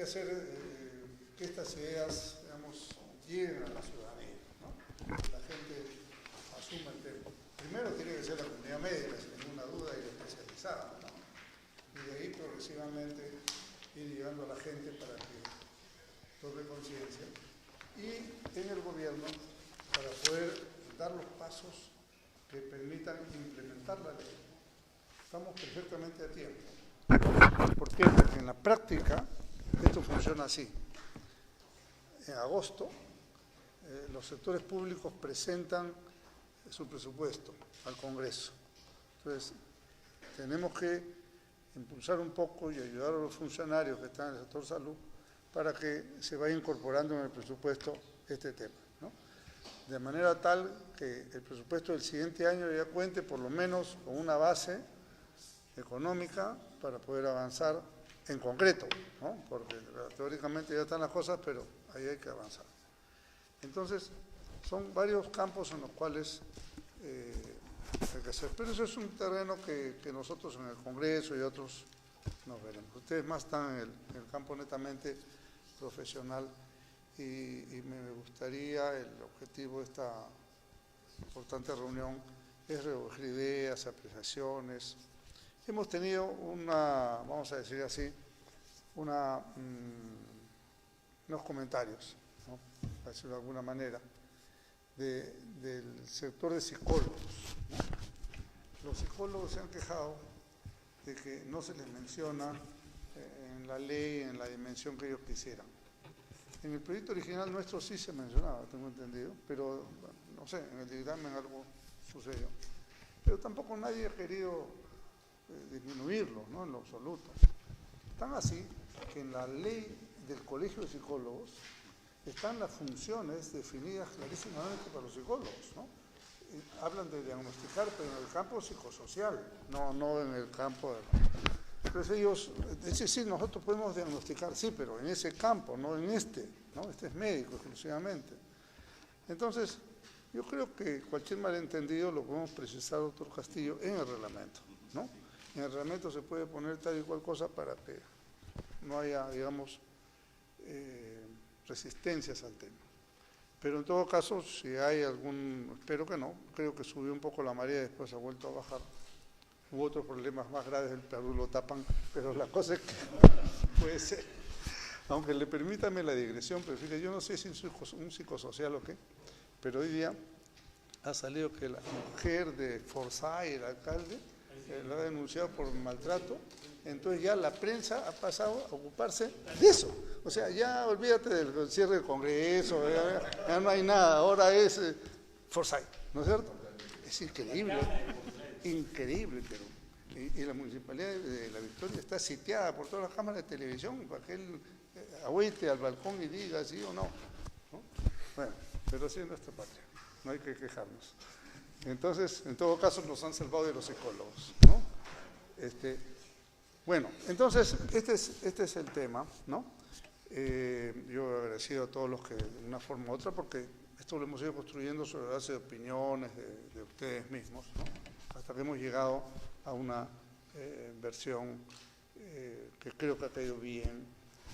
que hacer que estas ideas, digamos, lleguen a la ciudadanía, ¿no? La gente asuma el tema. Primero tiene que ser la comunidad médica, sin ninguna duda, y la especializada, ¿no? Y de ahí progresivamente ir llegando a la gente para que tome conciencia. Y en el gobierno, para poder dar los pasos que permitan implementar la ley. Estamos perfectamente a tiempo. ¿Por qué? Porque en la práctica esto funciona así. En agosto, los sectores públicos presentan su presupuesto al Congreso. Entonces, tenemos que impulsar un poco y ayudar a los funcionarios que están en el sector salud para que se vaya incorporando en el presupuesto este tema, ¿no? De manera tal que el presupuesto del siguiente año ya cuente por lo menos con una base económica para poder avanzar en concreto, ¿no? Porque teóricamente ya están las cosas, pero ahí hay que avanzar. Entonces, son varios campos en los cuales hay que hacer. Pero eso es un terreno que nosotros en el Congreso y otros nos veremos. Ustedes más están en el campo netamente profesional y me gustaría, el objetivo de esta importante reunión es recoger ideas, apreciaciones. Hemos tenido una, vamos a decir así, unos comentarios, ¿no? Para decirlo de alguna manera, del sector de psicólogos, ¿no? Los psicólogos se han quejado de que no se les menciona en la ley en la dimensión que ellos quisieran. En el proyecto original nuestro sí se mencionaba, tengo entendido, pero no sé, en el dictamen algo sucedió. Pero tampoco nadie ha querido disminuirlo, ¿no? En lo absoluto. Tan así que en la ley del Colegio de Psicólogos están las funciones definidas clarísimamente para los psicólogos, ¿no? Hablan de diagnosticar, pero en el campo psicosocial, no en el campo de... Entonces ellos dicen, sí, nosotros podemos diagnosticar, sí, pero en ese campo, no en este, ¿no? Este es médico exclusivamente. Entonces, yo creo que cualquier malentendido lo podemos precisar, doctor Castillo, en el reglamento, ¿no? En el reglamento se puede poner tal y cual cosa para que no haya, digamos, resistencias al tema. Pero en todo caso, si hay algún, espero que no, creo que subió un poco la marea y después ha vuelto a bajar. Hubo otros problemas más graves, el Perú lo tapan, pero la cosa es que puede ser. Aunque le permítame la digresión, pero fíjate, yo no sé si es un psicosocial o qué, pero hoy día ha salido que la mujer de Forsyth, el alcalde, lo ha denunciado por maltrato, entonces ya la prensa ha pasado a ocuparse de eso. O sea, ya olvídate del cierre del Congreso, ya no hay nada, ahora es Forsyth, ¿no es cierto? Es increíble, increíble, pero... Y la Municipalidad de La Victoria está sitiada por todas las cámaras de televisión para que él agüite al balcón y diga sí o no, ¿no? Bueno, pero así es nuestra patria, no hay que quejarnos. Entonces, en todo caso, nos han salvado de los psicólogos, ¿no? Bueno, entonces, este es el tema, ¿no? Yo agradecido a todos los que, de una forma u otra, porque esto lo hemos ido construyendo sobre la base de opiniones de ustedes mismos, ¿no? Hasta que hemos llegado a una versión que creo que ha caído bien,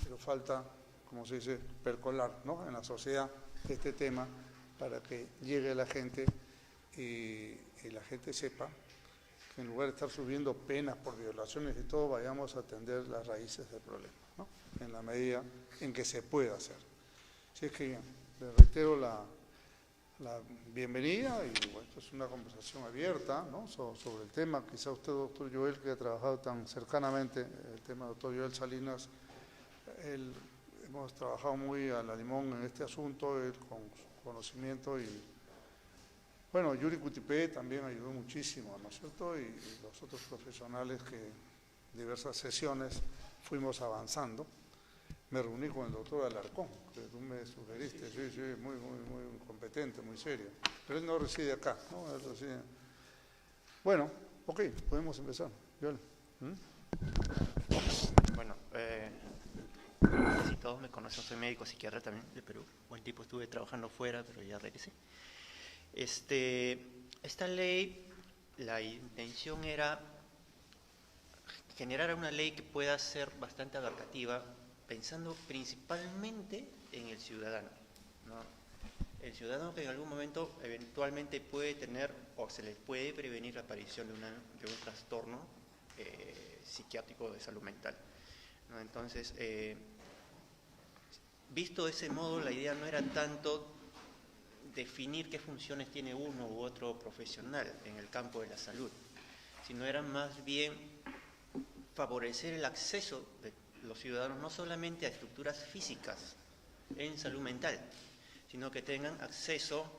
pero falta, como se dice, percolar, ¿no? En la sociedad este tema para que llegue a la gente y la gente sepa que en lugar de estar subiendo penas por violaciones y todo, vayamos a atender las raíces del problema, ¿no? En la medida en que se pueda hacer. Así es que le reitero la bienvenida y bueno, esto es una conversación abierta, ¿no? Sobre el tema. Quizá usted, doctor Joel, que ha trabajado tan cercanamente el tema, doctor Joel Salinas, hemos trabajado muy a la limón en este asunto, él con su conocimiento y bueno, Yuri Cutipé también ayudó muchísimo, ¿no es cierto? Y los otros profesionales que en diversas sesiones fuimos avanzando. Me reuní con el doctor Alarcón, que tú me sugeriste, sí, muy competente, muy serio. Pero él no reside acá, ¿no? Él reside... Bueno, ok, podemos empezar. Joel. Bueno, si todos me conocen, soy médico psiquiatra también de Perú. Buen tiempo estuve trabajando fuera, pero ya regresé. Esta ley, la intención era generar una ley que pueda ser bastante abarcativa, pensando principalmente en el ciudadano, ¿no? El ciudadano que en algún momento eventualmente puede tener o se le puede prevenir la aparición de un trastorno psiquiátrico de salud mental, ¿no? Entonces, visto de ese modo, la idea no era tanto definir qué funciones tiene uno u otro profesional en el campo de la salud, sino era más bien favorecer el acceso de los ciudadanos no solamente a estructuras físicas en salud mental, sino que tengan acceso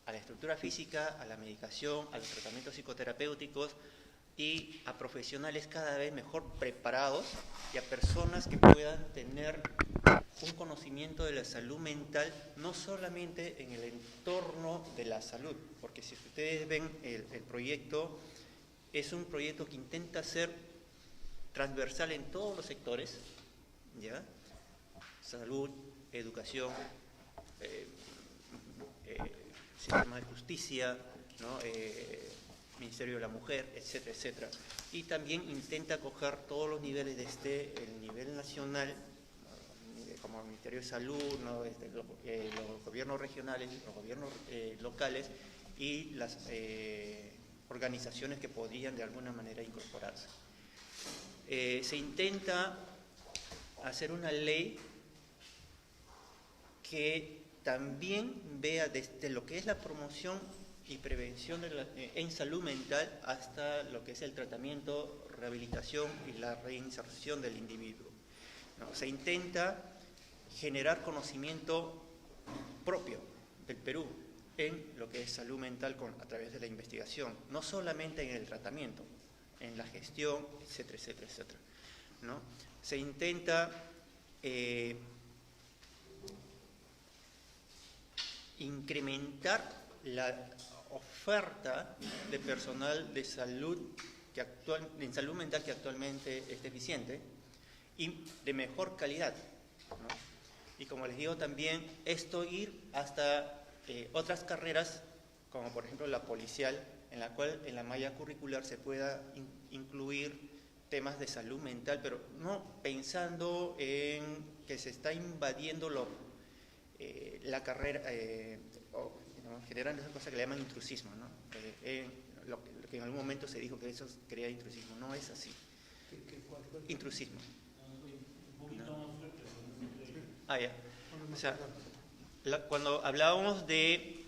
a la estructura física, a la medicación, a los tratamientos psicoterapéuticos y a profesionales cada vez mejor preparados y a personas que puedan tener un conocimiento de la salud mental, no solamente en el entorno de la salud, porque si ustedes ven el proyecto, es un proyecto que intenta ser transversal en todos los sectores, ¿ya? Salud, educación, sistema de justicia, ¿no? Ministerio de la Mujer, etcétera, etcétera. Y también intenta coger todos los niveles desde el nivel nacional, como el Ministerio de Salud, ¿no? Los gobiernos regionales, los gobiernos locales y las organizaciones que podrían de alguna manera incorporarse. Se intenta hacer una ley que también vea desde lo que es la promoción y prevención en salud mental hasta lo que es el tratamiento, rehabilitación y la reinserción del individuo, ¿no? Se intenta generar conocimiento propio del Perú en lo que es salud mental a través de la investigación, no solamente en el tratamiento, en la gestión, etcétera, etcétera, etcétera, ¿no? Se intenta incrementar la oferta de personal de salud en salud mental que actualmente es deficiente y de mejor calidad, ¿no? Y como les digo también, esto ir hasta otras carreras, como por ejemplo la policial, en la cual en la malla curricular se pueda incluir temas de salud mental, pero no pensando en que se está invadiendo la carrera, ¿no? Generando esa cosa que le llaman intrusismo, ¿no? Lo que en algún momento se dijo que eso crea intrusismo, no es así. ¿Cuál? Intrusismo. Ah, ya. O sea, cuando hablábamos de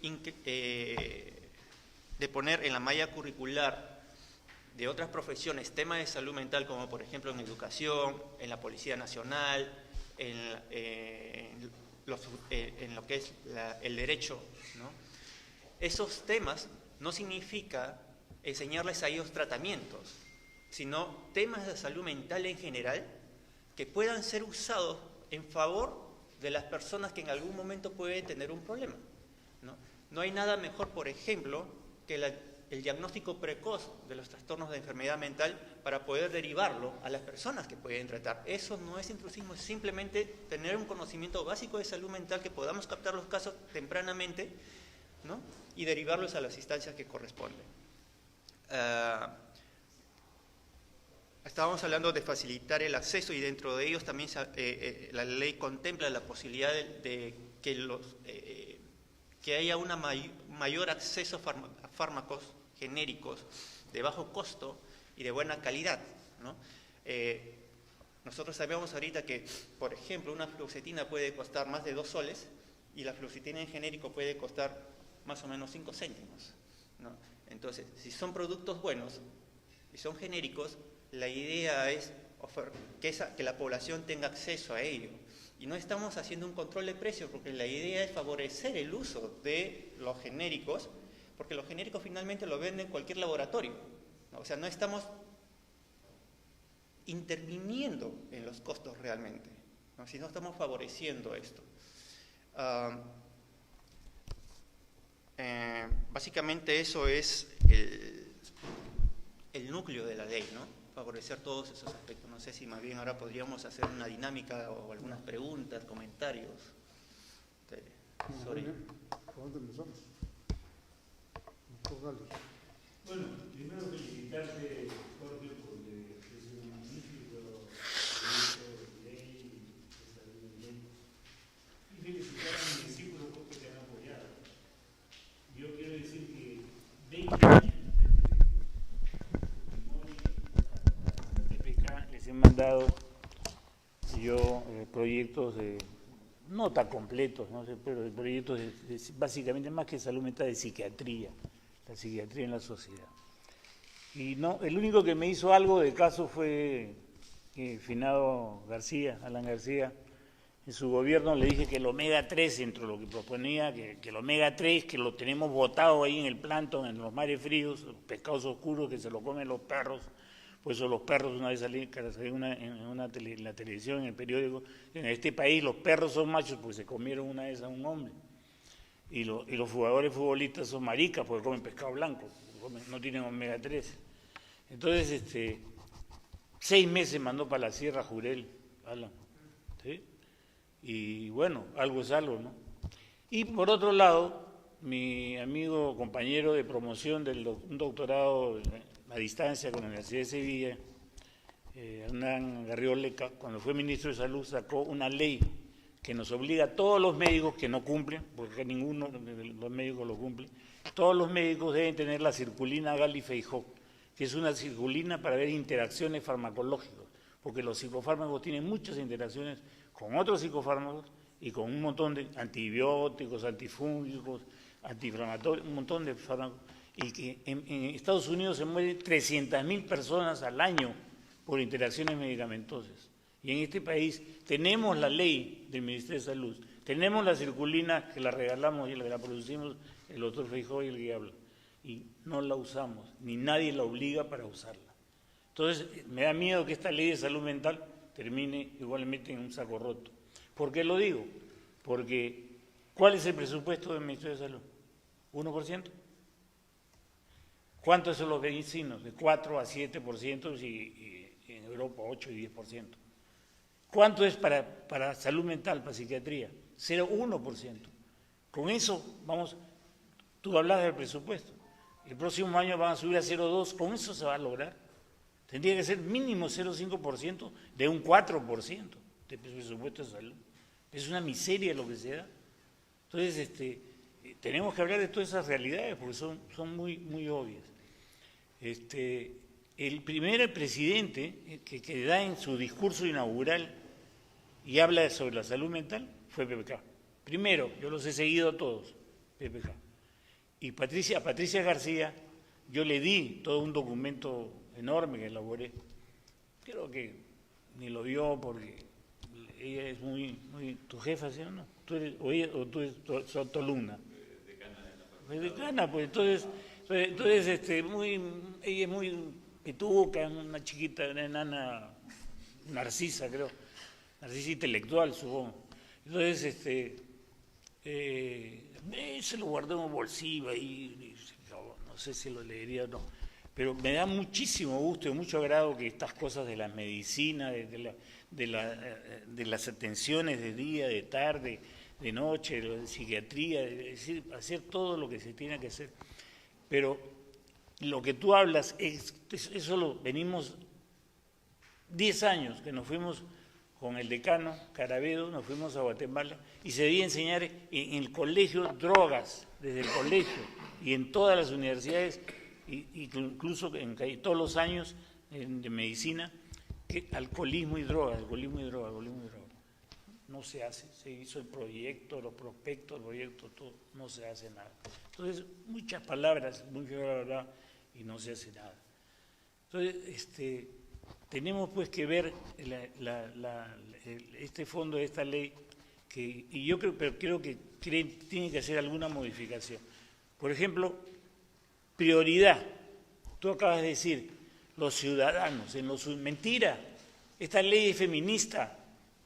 poner en la malla curricular de otras profesiones temas de salud mental, como por ejemplo en educación, en la Policía Nacional, en lo que es el derecho, ¿no? Esos temas no significa enseñarles a ellos tratamientos, sino temas de salud mental en general que puedan ser usados en favor de las personas que en algún momento pueden tener un problema, ¿no? No hay nada mejor, por ejemplo, que el diagnóstico precoz de los trastornos de enfermedad mental para poder derivarlo a las personas que pueden tratar. Eso no es intrusismo, es simplemente tener un conocimiento básico de salud mental, que podamos captar los casos tempranamente, ¿no? Y derivarlos a las instancias que corresponden. Estábamos hablando de facilitar el acceso y dentro de ellos también la ley contempla la posibilidad de que haya un mayor acceso a fármacos genéricos de bajo costo y de buena calidad, ¿no? Nosotros sabemos ahorita que, por ejemplo, una fluoxetina puede costar más de 2 soles y la fluoxetina en genérico puede costar más o menos 5 céntimos, ¿no? Entonces, si son productos buenos y son genéricos, la idea es que la población tenga acceso a ello. Y no estamos haciendo un control de precios, porque la idea es favorecer el uso de los genéricos, porque los genéricos finalmente lo venden cualquier laboratorio, ¿no? O sea, no estamos interviniendo en los costos realmente, ¿no? Sino estamos favoreciendo esto. Básicamente eso es el núcleo de la ley, ¿no? Favorecer todos esos aspectos. No sé si más bien ahora podríamos hacer una dinámica o algunas preguntas, comentarios. Sorry. ¿Cuándo empezamos? Bueno, primero felicitarte, Jorge, porque es un magnífico proyecto de ley PPK les he mandado yo proyectos no tan completos, no sé, pero proyectos básicamente más que salud mental, de psiquiatría, la psiquiatría en la sociedad. Y no, el único que me hizo algo de caso fue finado García, Alan García. En su gobierno le dije que el omega 3, entre lo que proponía, que el omega 3, que lo tenemos botado ahí en el plancton, en los mares fríos, los pescados oscuros que se lo comen los perros. Por eso los perros, una vez salí en la televisión, en el periódico, en este país los perros son machos porque se comieron una vez a un hombre. Y los jugadores futbolistas son maricas porque comen pescado blanco, no tienen omega 3. Entonces, 6 meses mandó para la Sierra Jurel, Alan, ¿sí? Y bueno, algo es algo, ¿no? Y por otro lado, mi amigo, compañero de promoción de un doctorado a distancia con la Universidad de Sevilla, Hernán Garrioleca, cuando fue ministro de Salud, sacó una ley que nos obliga a todos los médicos que no cumplen, porque ninguno de los médicos lo cumple, todos los médicos deben tener la circulina Gali-Feijó, que es una circulina para ver interacciones farmacológicas, porque los psicofármacos tienen muchas interacciones con otros psicofármacos y con un montón de antibióticos, antifúngicos, antiinflamatorios, un montón de fármacos, y que en Estados Unidos se mueren 300.000 personas al año por interacciones medicamentosas. Y en este país tenemos la ley del Ministerio de Salud, tenemos la circulina que la regalamos y la producimos el doctor Feijó y el que habla, y no la usamos, ni nadie la obliga para usarla. Entonces, me da miedo que esta ley de salud mental termine igualmente en un saco roto. ¿Por qué lo digo? Porque, ¿cuál es el presupuesto del Ministerio de Salud? ¿1%? ¿Cuántos son los vecinos? De 4 a 7% y en Europa 8 y 10%. ¿Cuánto es para salud mental, para psiquiatría? 0,1%. Con eso vamos, tú hablas del presupuesto. El próximo año van a subir a 0,2%, con eso se va a lograr. Tendría que ser mínimo 0,5% de un 4% de presupuesto de salud. Es una miseria lo que se da. Entonces, tenemos que hablar de todas esas realidades porque son muy, muy obvias. El primer presidente que da en su discurso inaugural y habla sobre la salud mental fue PPK. Primero, yo los he seguido a todos, PPK. Y a Patricia García yo le di todo un documento enorme que elaboré. Creo que ni lo vio porque ella es muy tu jefa, ¿sí o no? ¿Tú eres, o tú eres tu alumna? Decana, pues entonces ella es muy pituca, una chiquita, una enana narcisa, creo, narcisa intelectual, supongo. Entonces, se lo guardé en un bolsillo ahí, no sé si lo leería o no, pero me da muchísimo gusto y mucho agrado que estas cosas de la medicina, de las atenciones de día, de tarde, de noche, de psiquiatría, es decir, hacer todo lo que se tiene que hacer. Pero lo que tú hablas, eso lo venimos 10 años que nos fuimos con el decano Carabedo, nos fuimos a Guatemala y se debía enseñar en el colegio drogas, desde el colegio y en todas las universidades, incluso en todos los años de medicina, que alcoholismo y drogas, alcoholismo y drogas. No se hace, se hizo el proyecto, los prospectos, el proyecto, todo, no se hace nada. Entonces, muchas palabras, mucha verdad, y no se hace nada. Entonces, tenemos pues que ver este fondo de esta ley, y yo creo que tiene que hacer alguna modificación. Por ejemplo, prioridad. Tú acabas de decir, los ciudadanos, mentira, esta ley es feminista.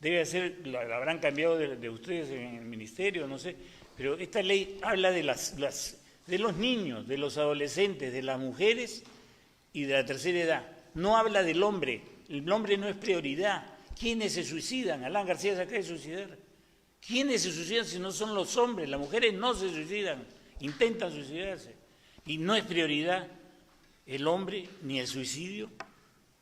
Debe ser, la habrán cambiado de ustedes en el ministerio, no sé, pero esta ley habla de los niños, de los adolescentes, de las mujeres y de la tercera edad. No habla del hombre, el hombre no es prioridad. ¿Quiénes se suicidan? Alan García se acaba de suicidar. ¿Quiénes se suicidan si no son los hombres? Las mujeres no se suicidan, intentan suicidarse. Y no es prioridad el hombre ni el suicidio,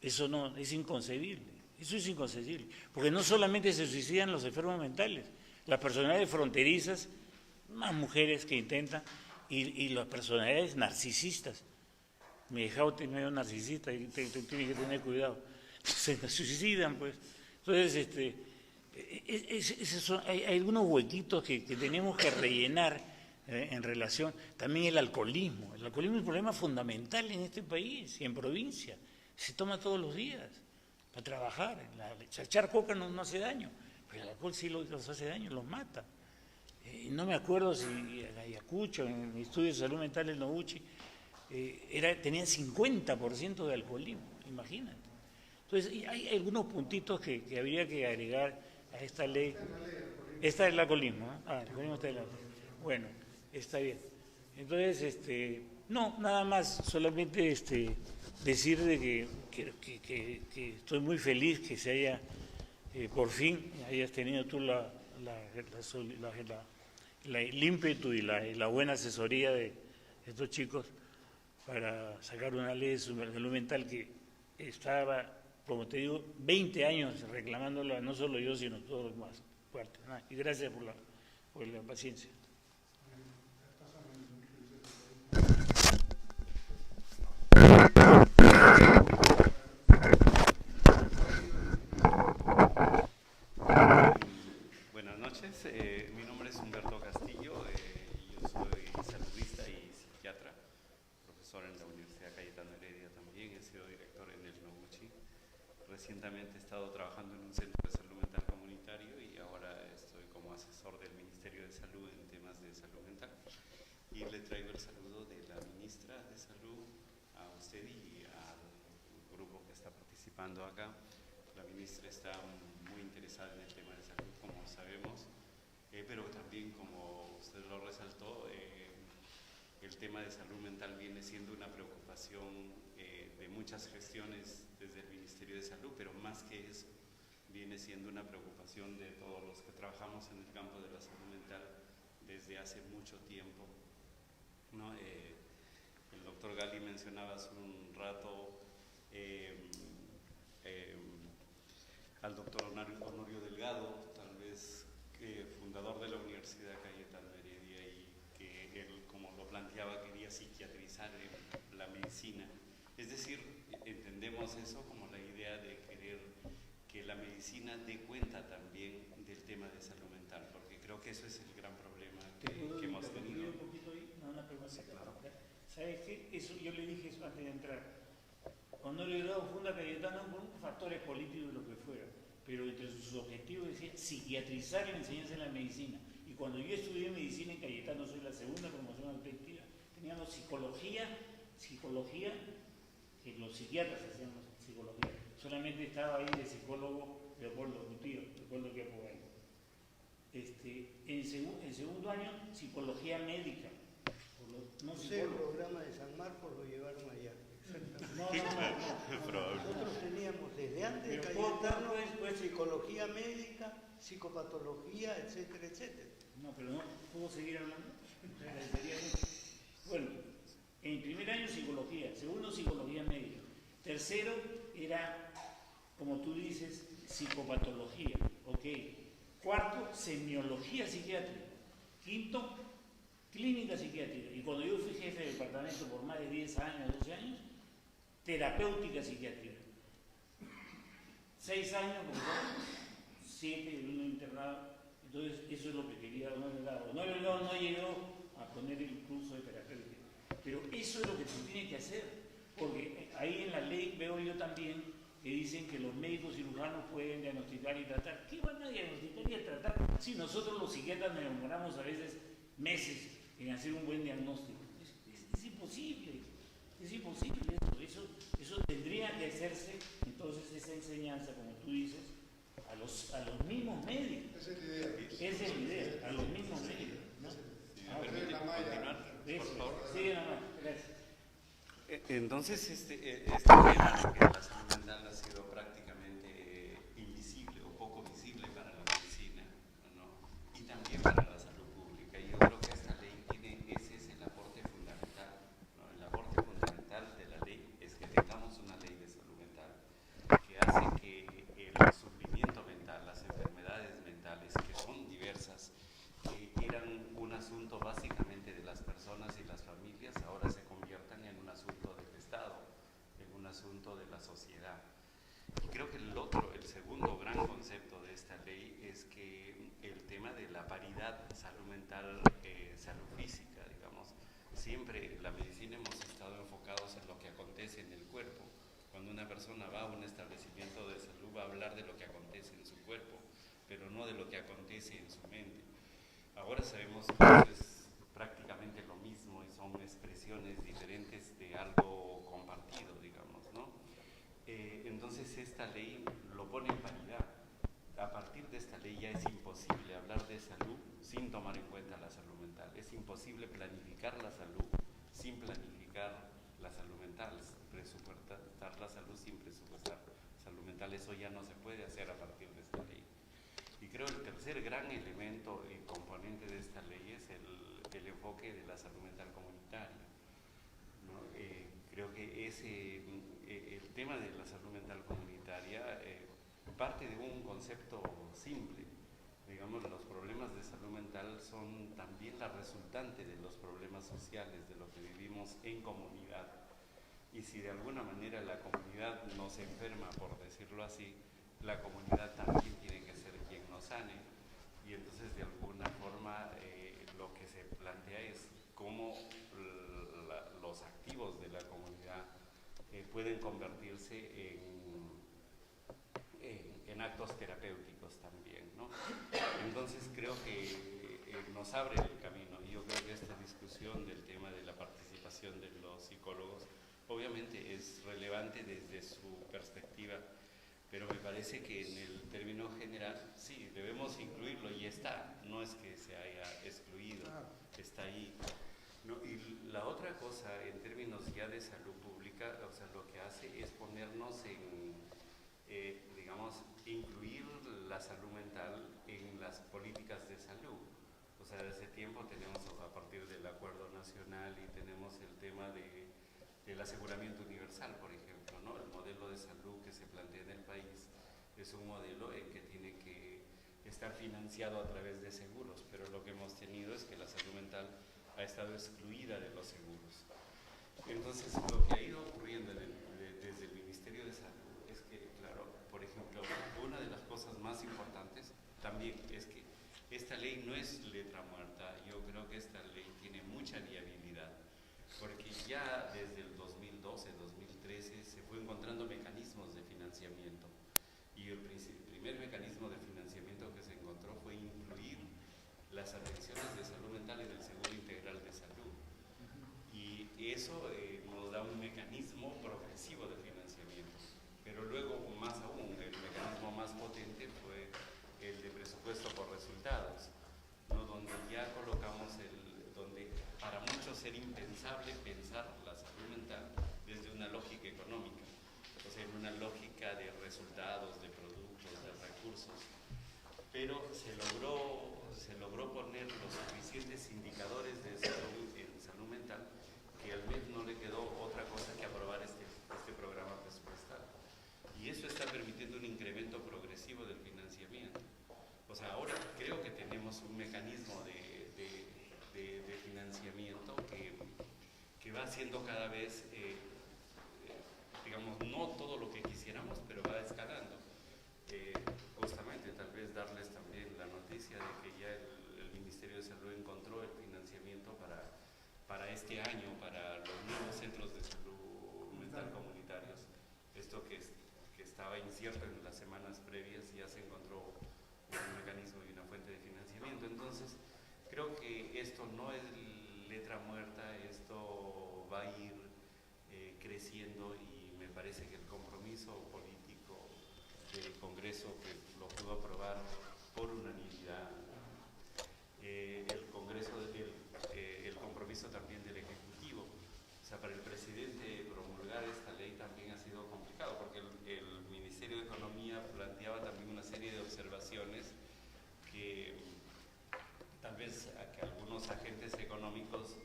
eso no, es inconcebible. Eso es inconcebible, porque no solamente se suicidan los enfermos mentales, las personalidades fronterizas, más mujeres que intentan, y las personalidades narcisistas. Mi hija es medio narcisista y tiene que tener cuidado. Se suicidan, pues. Entonces, hay algunos huequitos que tenemos que rellenar en relación. También el alcoholismo. El alcoholismo es un problema fundamental en este país y en provincia. Se toma todos los días para trabajar. Echar coca no hace daño, pero el alcohol sí los hace daño, los mata. No me acuerdo si en Ayacucho, en mi estudio de salud mental en Noguchi, tenían 50% de alcoholismo, imagínate. Entonces, hay algunos puntitos que habría que agregar a esta ley. Esta es el alcoholismo, ¿no? El alcoholismo está en la... Bueno, está bien. Entonces, no, nada más, solamente decir de que estoy muy feliz que se haya, por fin, hayas tenido tú el ímpetu y la buena asesoría de estos chicos para sacar una ley de salud mental que estaba, como te digo, 20 años reclamándola, no solo yo, sino todos los más fuertes. Y gracias por la paciencia. Buenas noches, mi nombre es Humberto Castillo, yo soy saludista y psiquiatra, profesor en la Universidad Cayetano Heredia también, he sido director en el Noguchi. Recientemente he estado trabajando en un centro de salud mental comunitario y ahora estoy como asesor del Ministerio de Salud en temas de salud mental. Y le traigo el saludo de la ministra de Salud a usted y al grupo que está participando acá. La ministra está muy interesada en el tema de salud, como sabemos, pero también, como usted lo resaltó, el tema de salud mental viene siendo una preocupación de muchas gestiones desde el Ministerio de Salud, pero más que eso, viene siendo una preocupación de todos los que trabajamos en el campo de la salud mental desde hace mucho tiempo, ¿no? El doctor Gali mencionaba hace un rato al doctor Honorio Delgado, tal vez fundador de la Universidad Cayetano Heredia, y que él, como lo planteaba, quería psiquiatrizar la medicina. Es decir, entendemos eso como la idea de querer que la medicina dé cuenta también del tema de salud mental, porque creo que eso es el gran problema que hemos tenido. Un poquito ahí? No, una pregunta. Sí, claro. ¿Sabes qué? Eso, yo le dije eso antes de entrar. Cuando le Delgado funda Cayetano, con factores políticos y lo que fuera, pero entre sus objetivos decía psiquiatrizar la enseñanza de la medicina. Y cuando yo estudié medicina en Cayetano, soy la segunda promoción auténtica, teníamos psicología, que los psiquiatras hacíamos psicología. Solamente estaba ahí de psicólogo Leopoldo, mi tío, Leopoldo que apoyó. En segundo año, psicología médica. No el programa de San Marcos lo llevaron allá. No. Nosotros teníamos desde antes de Cayetano psicología médica, psicopatología, etcétera, etcétera. No, pero no puedo seguir hablando. Bueno, en primer año psicología, segundo psicología médica, tercero era, como tú dices, psicopatología, ok. Cuarto, semiología psiquiátrica. Quinto, clínica psiquiátrica. Y cuando yo fui jefe de departamento por más de 10 años, 12 años, terapéutica psiquiátrica. 6 años, como 7 en un internado. Entonces, eso es lo que quería Honorio Delgado. Honorio Delgado no llegó a poner el curso de terapéutica. Pero eso es lo que se tiene que hacer. Porque ahí en la ley veo yo también que dicen que los médicos cirujanos pueden diagnosticar y tratar. ¿Qué van a diagnosticar y a tratar? Si nosotros los psiquiatras nos demoramos a veces meses en hacer un buen diagnóstico. Es imposible. Es imposible eso tendría que hacerse, entonces esa enseñanza, como tú dices, a los mismos médicos. Esa es la idea. Esa es la idea, a los mismos médicos, ¿no? ¿Me permite continuar, por favor? Sí, nada más, gracias. Entonces, este tema de que la salud mental ha sido prácticamente invisible o poco visible para la medicina, ¿no? Y también para la salud pública. Y yo creo que esta ley ese es el aporte fundamental, ¿no? El aporte fundamental de la ley es que tengamos una ley de salud mental que hace que el sufrimiento mental, las enfermedades mentales, que son diversas, eran un asunto básicamente de las personas y asunto de la sociedad. Y creo que el segundo gran concepto de esta ley es que el tema de la paridad salud mental, salud física, digamos, siempre la medicina hemos estado enfocados en lo que acontece en el cuerpo. Cuando una persona va a un establecimiento de salud va a hablar de lo que acontece en su cuerpo, pero no de lo que acontece en su mente. Ahora sabemos que eso es prácticamente lo mismo y son expresiones diferentes de algo compartido, digamos, ¿no? Entonces esta ley lo pone en paridad. A partir de esta ley ya es imposible hablar de salud sin tomar en cuenta la salud mental. Es imposible planificar la salud sin planificar la salud mental, presupuestar la salud sin presupuestar salud mental. Eso ya no se puede hacer a partir de esta ley. Y creo que el tercer gran elemento y componente de esta ley es el enfoque de la salud mental comunitaria, ¿no? Creo que el tema de la salud mental comunitaria parte de un concepto simple. Digamos, los problemas de salud mental son también la resultante de los problemas sociales, de lo que vivimos en comunidad. Y si de alguna manera la comunidad nos enferma, por decirlo así, la comunidad también tiene que ser quien nos sane. Y entonces de alguna forma lo que se plantea es cómo los activos de la comunidad pueden convertirse en actos terapéuticos también, ¿no? Entonces creo que nos abre el camino. Y yo creo que esta discusión del tema de la participación de los psicólogos obviamente es relevante desde su perspectiva, pero me parece que en el término general sí, debemos incluirlo y está, no es que se haya excluido, está ahí, ¿no? Y la otra cosa en términos ya de salud pública, o sea, lo que hace es ponernos en, digamos, incluir la salud mental en las políticas de salud. O sea, desde tiempo tenemos a partir del acuerdo nacional y tenemos el tema del aseguramiento universal, por ejemplo, ¿no? El modelo de salud que se plantea en el país es un modelo en que tiene que estar financiado a través de seguros, pero lo que hemos tenido es que la salud mental ha estado excluida de los seguros. Entonces, lo que ha ido ocurriendo desde el Ministerio de Salud es que, claro, por ejemplo, una de las cosas más importantes también es que esta ley no es letra muerta. Yo creo que esta ley tiene mucha viabilidad, porque ya desde el 2012, 2013 se fue encontrando mecanismos de financiamiento. Y el primer mecanismo de financiamiento que se encontró fue incluir las atenciones de salud mental en el Seguro Integral de Salud. Y eso nos da un mecanismo progresivo de financiamiento. Pero luego, más aún, el mecanismo más potente fue el de presupuesto por resultados, ¿no? Donde ya colocamos donde para muchos era impensable pensar la salud mental desde una lógica económica, o sea, en una lógica de resultados, de productos, de recursos, pero se logró poner los suficientes indicadores de salud en salud mental que al MEF no le quedó otra cosa que aprobar este programa presupuestal. Y eso está permitiendo un incremento progresivo del financiamiento. O sea, ahora creo que tenemos un mecanismo de financiamiento que va haciendo cada vez, digamos, no todo lo que quisiéramos, pero va escalando. Justamente, tal vez darles también la noticia de que ya el Ministerio de Salud encontró el financiamiento para este año, para los nuevos centros de salud mental comunitarios. Esto que estaba incierto en las semanas previas, ya se encontró un mecanismo y una fuente de financiamiento. Entonces, creo que esto no es letra muerta, esto va a ir creciendo y me parece que el compromiso político del Congreso, que lo pudo aprobar por unanimidad, el compromiso también del Ejecutivo. O sea, para el presidente promulgar esta ley también ha sido complicado, porque el Ministerio de Economía planteaba también una serie de observaciones que tal vez a que algunos agentes económicos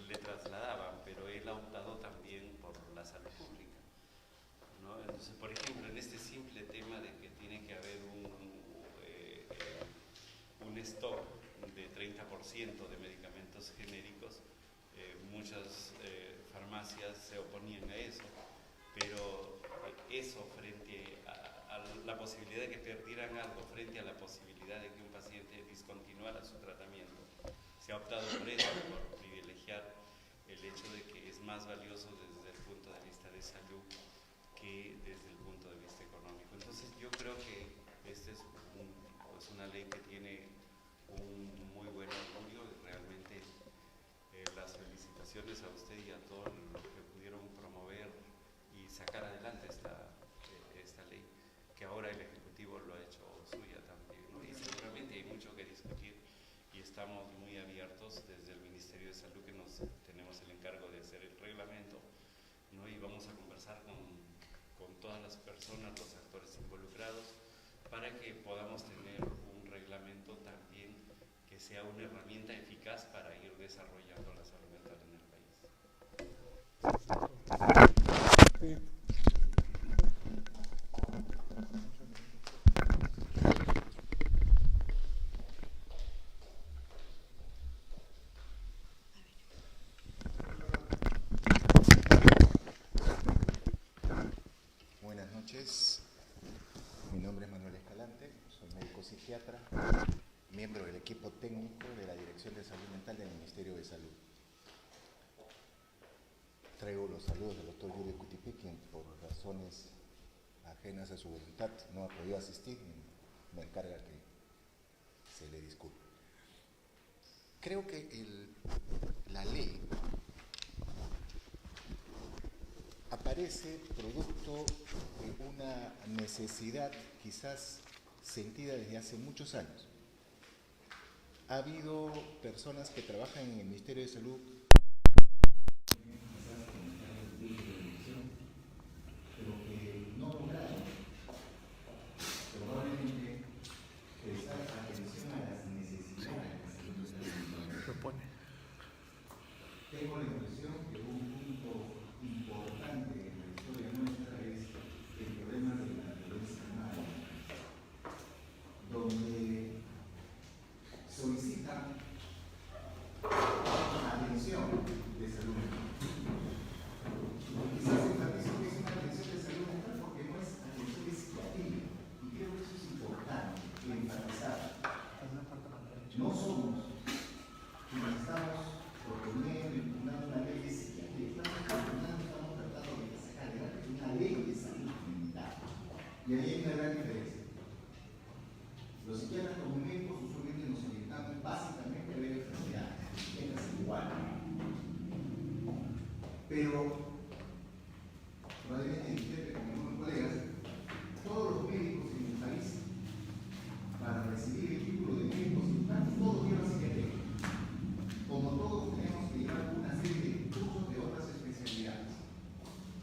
le trasladaban, pero él ha optado también por la salud pública, ¿no? Entonces, por ejemplo, en este simple tema de que tiene que haber un stock de 30% de medicamentos genéricos, muchas farmacias se oponían a eso, pero eso frente a la posibilidad de que perdieran algo, frente a la posibilidad de que un paciente discontinuara su tratamiento, se ha optado por eso, por privilegiar el hecho de que es más valioso desde el punto de vista de salud que desde el punto de vista económico. Entonces yo creo que esta es una ley que tiene un muy buen orgullo y realmente las felicitaciones a usted y a todos los que pudieron promover y sacar adelante esta ley, que ahora el Ejecutivo lo ha hecho suya también, ¿no? Y seguramente hay mucho que discutir y estamos muy abiertos desde el Ministerio de Salud, que tenemos el encargo de hacer el reglamento, ¿no? Y vamos a conversar con todas las personas, los actores involucrados, para que podamos tener un reglamento también que sea una herramienta eficaz para ir desarrollando la salud mental en el país. Buenas noches, mi nombre es Manuel Escalante, soy médico psiquiatra, miembro del equipo técnico de la Dirección de Salud Mental del Ministerio de Salud. Traigo los saludos del doctor Yuri Cutipi, quien por razones ajenas a su voluntad no ha podido asistir y me encarga que se le disculpe. Creo que la ley aparece producto de una necesidad quizás sentida desde hace muchos años. Ha habido personas que trabajan en el Ministerio de Salud pero que no lograron probablemente prestar atención a las necesidades de la salud mental. Tengo la impresión que un punto importante en la historia nuestra es el problema de la violencia armada, donde solicitan atención de salud mental. Quizás enfatizo que es una atención de salud mental porque no es atención de psiquiatría, y creo que eso es importante enfatizar. No somos quienes estamos proponiendo, impugnando una ley de psiquiatría, estamos tratando de sacar adelante una ley de salud mental. Y ahí hay una gran diferencia. Los psiquiatras como médicos usualmente nos orientamos básicamente a ver enfermedades, los psiquiatras igual. Pero, probablemente discrepe con algunos colegas, todos los médicos en el país, para recibir el título de médicos cirujano, todos llevan psiquiatría. Como todos tenemos que llevar una serie de cursos de otras especialidades.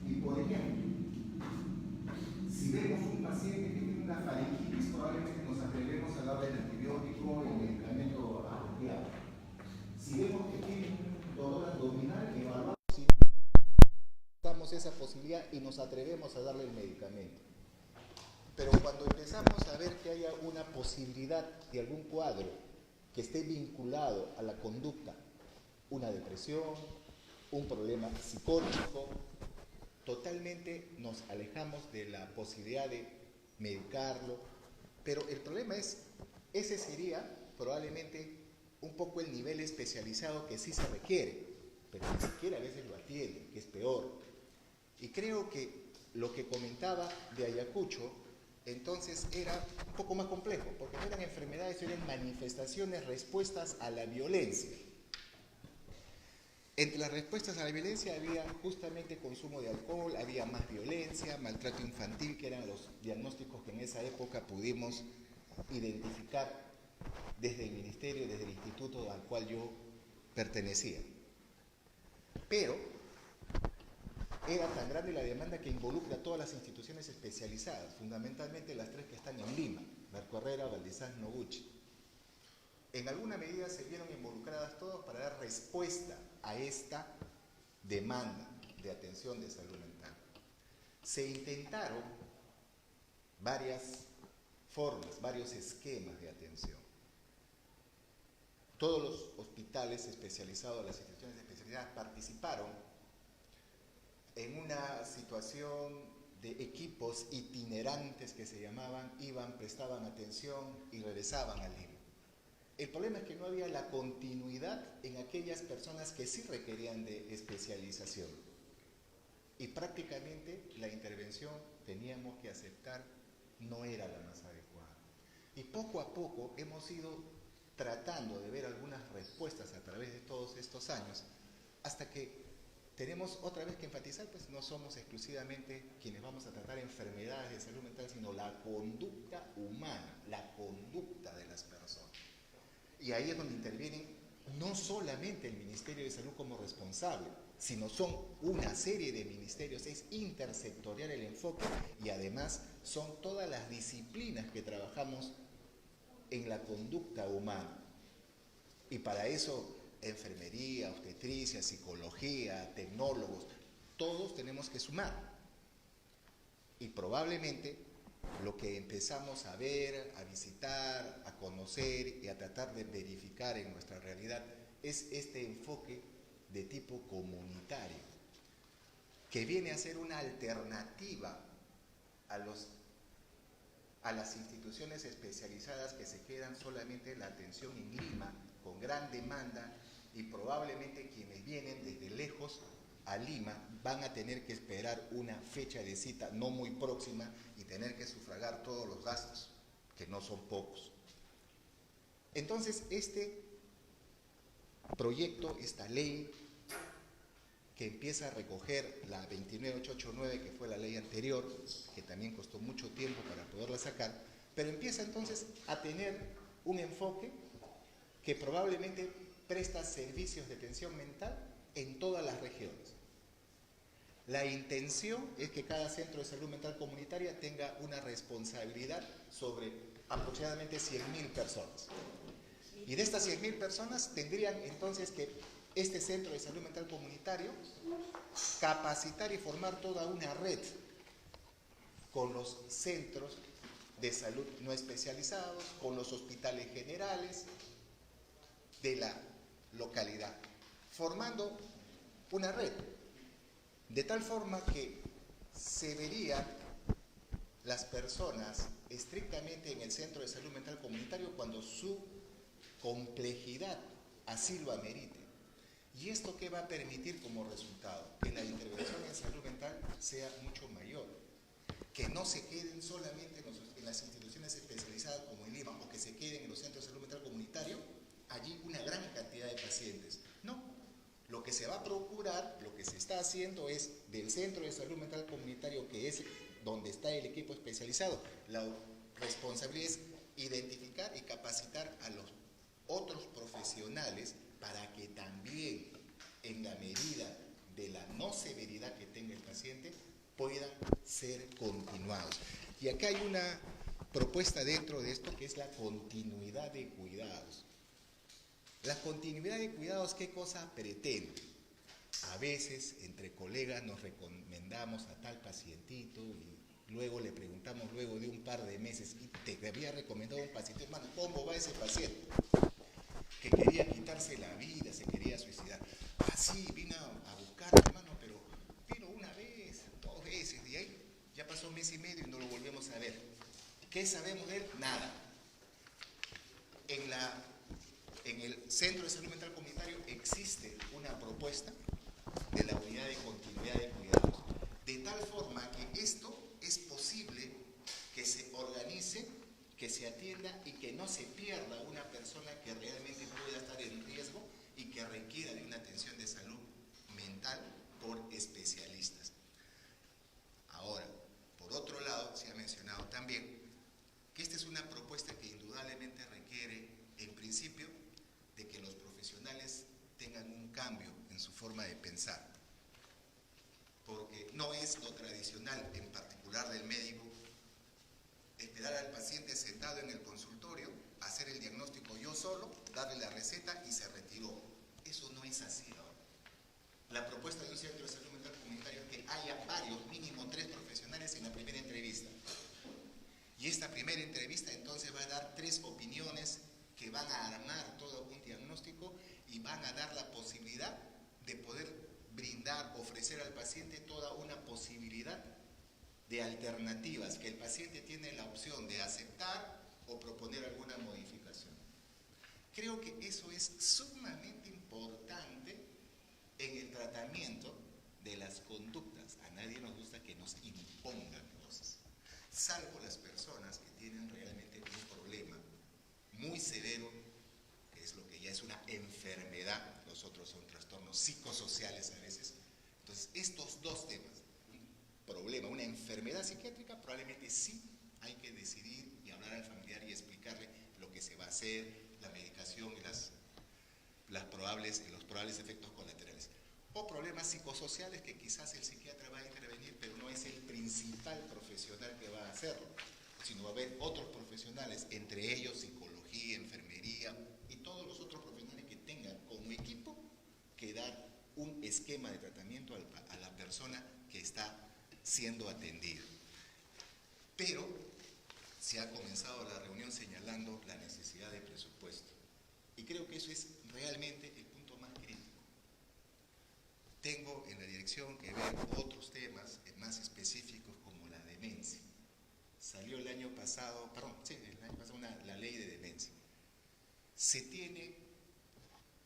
Y por ejemplo, si vemos un paciente que tiene una faringitis, probablemente nos atrevemos a darle el antibiótico y el medicamento apropiado. Si vemos que tiene un dolor abdominal, evaluamos si damos esa posibilidad y nos atrevemos a darle el medicamento. Pero cuando empezamos a ver que haya una posibilidad de algún cuadro que esté vinculado a la conducta, una depresión, un problema psicótico, totalmente nos alejamos de la posibilidad de medicarlo. Pero el problema es, ese sería probablemente un poco el nivel especializado que sí se requiere, pero ni siquiera a veces lo atienden, que es peor. Y creo que lo que comentaba de Ayacucho, entonces era un poco más complejo, porque no eran enfermedades, eran manifestaciones, respuestas a la violencia. Entre las respuestas a la violencia había justamente consumo de alcohol, había más violencia, maltrato infantil, que eran los diagnósticos que en esa época pudimos identificar desde el ministerio, desde el instituto al cual yo pertenecía. Pero era tan grande la demanda que involucra a todas las instituciones especializadas, fundamentalmente las tres que están en Lima, Marco Herrera, Valdizán, Noguchi. En alguna medida se vieron involucradas todas para dar respuesta a esta demanda de atención de salud mental. Se intentaron varias formas, varios esquemas de atención. Todos los hospitales especializados, las instituciones especializadas participaron en una situación de equipos itinerantes que se llamaban, iban, prestaban atención y regresaban a Lima. El problema es que no había la continuidad en aquellas personas que sí requerían de especialización. Y prácticamente la intervención, teníamos que aceptar, no era la más adecuada. Y poco a poco hemos ido tratando de ver algunas respuestas a través de todos estos años, hasta que tenemos otra vez que enfatizar, pues no somos exclusivamente quienes vamos a tratar enfermedades de salud mental, sino la conducta humana, la conducta de las personas. Y ahí es donde intervienen no solamente el Ministerio de Salud como responsable, sino son una serie de ministerios, es intersectorial el enfoque y además son todas las disciplinas que trabajamos en la conducta humana. Y para eso, enfermería, obstetricia, psicología, tecnólogos, todos tenemos que sumar. Y probablemente lo que empezamos a ver, a visitar, a conocer y a tratar de verificar en nuestra realidad es este enfoque de tipo comunitario, que viene a ser una alternativa a las instituciones especializadas que se quedan solamente en la atención en Lima, con gran demanda, y probablemente quienes vienen desde lejos a Lima van a tener que esperar una fecha de cita no muy próxima y tener que sufragar todos los gastos, que no son pocos. Entonces, este proyecto, esta ley, que empieza a recoger la 29889, que fue la ley anterior, que también costó mucho tiempo para poderla sacar, pero empieza entonces a tener un enfoque que probablemente presta servicios de atención mental en todas las regiones. La intención es que cada centro de salud mental comunitaria tenga una responsabilidad sobre aproximadamente 100.000 personas. Y de estas 100.000 personas tendrían entonces que este centro de salud mental comunitario capacitar y formar toda una red con los centros de salud no especializados, con los hospitales generales de la localidad, formando una red, de tal forma que se verían las personas estrictamente en el centro de salud mental comunitario cuando su complejidad así lo amerite. ¿Y esto qué va a permitir como resultado? Que la intervención en salud mental sea mucho mayor, que no se queden solamente en las instituciones especializadas como en Lima, o que se queden en los centros de salud mental comunitario, allí una gran cantidad de pacientes. No, lo que se va a procurar, lo que se está haciendo es del centro de salud mental comunitario, que es donde está el equipo especializado, la responsabilidad es identificar y capacitar a los otros profesionales para que también, en la medida de la no severidad que tenga el paciente, puedan ser continuados. Y acá hay una propuesta dentro de esto que es la continuidad de cuidados. La continuidad de cuidados, ¿qué cosa pretende? A veces, entre colegas, nos recomendamos a tal pacientito y luego le preguntamos luego de un par de meses, y te había recomendado un paciente, hermano, ¿cómo va ese paciente? Que quería quitarse la vida, se quería suicidar. Así vino a buscar, hermano, pero vino una vez, 2 veces, y ahí ya pasó 1 mes y medio y no lo volvemos a ver. ¿Qué sabemos de él? Nada. En el Centro de Salud Mental Comunitario existe una propuesta de la unidad de continuidad de cuidados, de tal forma que esto es posible que se organice, que se atienda y que no se pierda una persona que realmente pueda estar en riesgo y que requiera de una atención de salud mental por especialistas. Ahora, por otro lado, se ha mencionado también que esta es una propuesta que indudablemente requiere, en principio, de que los profesionales tengan un cambio en su forma de pensar, porque no es lo tradicional, en particular del médico, esperar al paciente sentado en el consultorio, hacer el diagnóstico yo solo, darle la receta y se retiró. Eso no es así ahora. La propuesta de un centro de salud mental comunitario es que haya varios, mínimo 3 profesionales en la primera entrevista. Y esta primera entrevista entonces va a dar 3 opiniones que van a armar todo un diagnóstico y van a dar la posibilidad de poder brindar, ofrecer al paciente toda una de alternativas, que el paciente tiene la opción de aceptar o proponer alguna modificación. Creo que eso es sumamente importante en el tratamiento de las conductas. A nadie nos gusta que nos impongan cosas, salvo las personas que tienen realmente un problema muy severo, que es lo que ya es una enfermedad, los otros son trastornos psicosociales a veces. Entonces, estos dos temas, un problema, una enfermedad psiquiátrica, probablemente sí hay que decidir y hablar al familiar y explicarle lo que se va a hacer, la medicación y los probables efectos colaterales. O problemas psicosociales que quizás el psiquiatra va a intervenir, pero no es el principal profesional que va a hacerlo, sino va a haber otros profesionales, entre ellos psicología, enfermería y todos los otros profesionales que tengan como equipo que dar un esquema de tratamiento a la persona que está siendo atendida. Pero se ha comenzado la reunión señalando la necesidad de presupuesto. Y creo que eso es realmente el punto más crítico. Tengo en la dirección que ver otros temas más específicos como la demencia. Salió el año pasado, la ley de demencia. Se tiene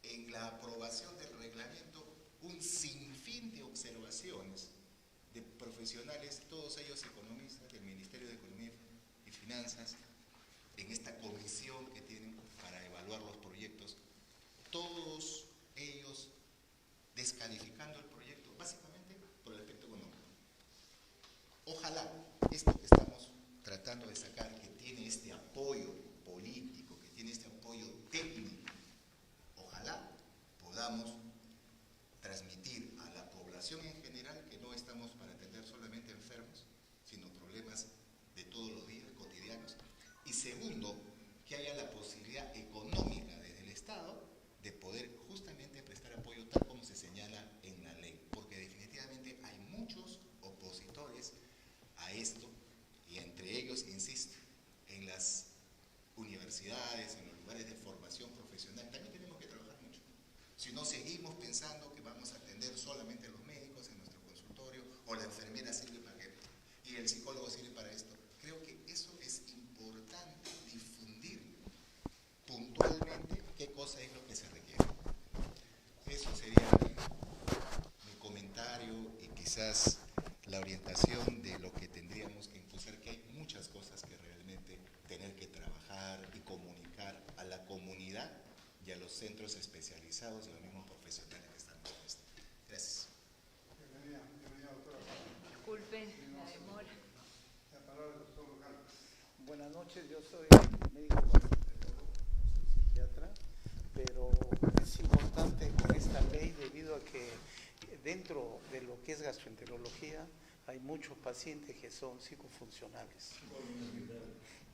en la aprobación del reglamento un sinfín de observaciones de profesionales, todos ellos economistas del Ministerio de Economía y Finanzas, en esta comisión que tienen para evaluar los proyectos, todos ellos descalificando el proyecto básicamente por el aspecto económico. Ojalá esto que estamos tratando de sacar, que tiene este apoyo político, que tiene este apoyo técnico, ojalá podamos transmitir a la población en general que no estamos para atender solamente enfermos, sino problemas de todos los días, cotidianos. Y segundo, que haya la posibilidad económica desde el Estado de poder justamente prestar apoyo tal como se señala en la ley, porque definitivamente hay muchos opositores a esto, y entre ellos, insisto, en las universidades, en los lugares de formación profesional, también tenemos que trabajar mucho. Si no seguimos pensando que vamos a atender solamente a los médicos en nuestro consultorio, o la enfermera sirve para qué, y el psicólogo sirve para esto, creo que eso es importante difundir puntualmente qué cosa es lo que se requiere. Eso sería mi comentario y quizás la orientación de lo que tendríamos que impulsar, que hay muchas cosas que realmente tener que trabajar y comunicar a la comunidad y a los centros especializados y a los mismos profesionales que están en esto. Gracias. Bienvenida, doctora. Disculpen la demora. La palabra del doctor Luján. Buenas noches, yo soy médico gastroenterólogo, soy psiquiatra, pero es importante con esta ley debido a que dentro de lo que es gastroenterología hay muchos pacientes que son psicofuncionales.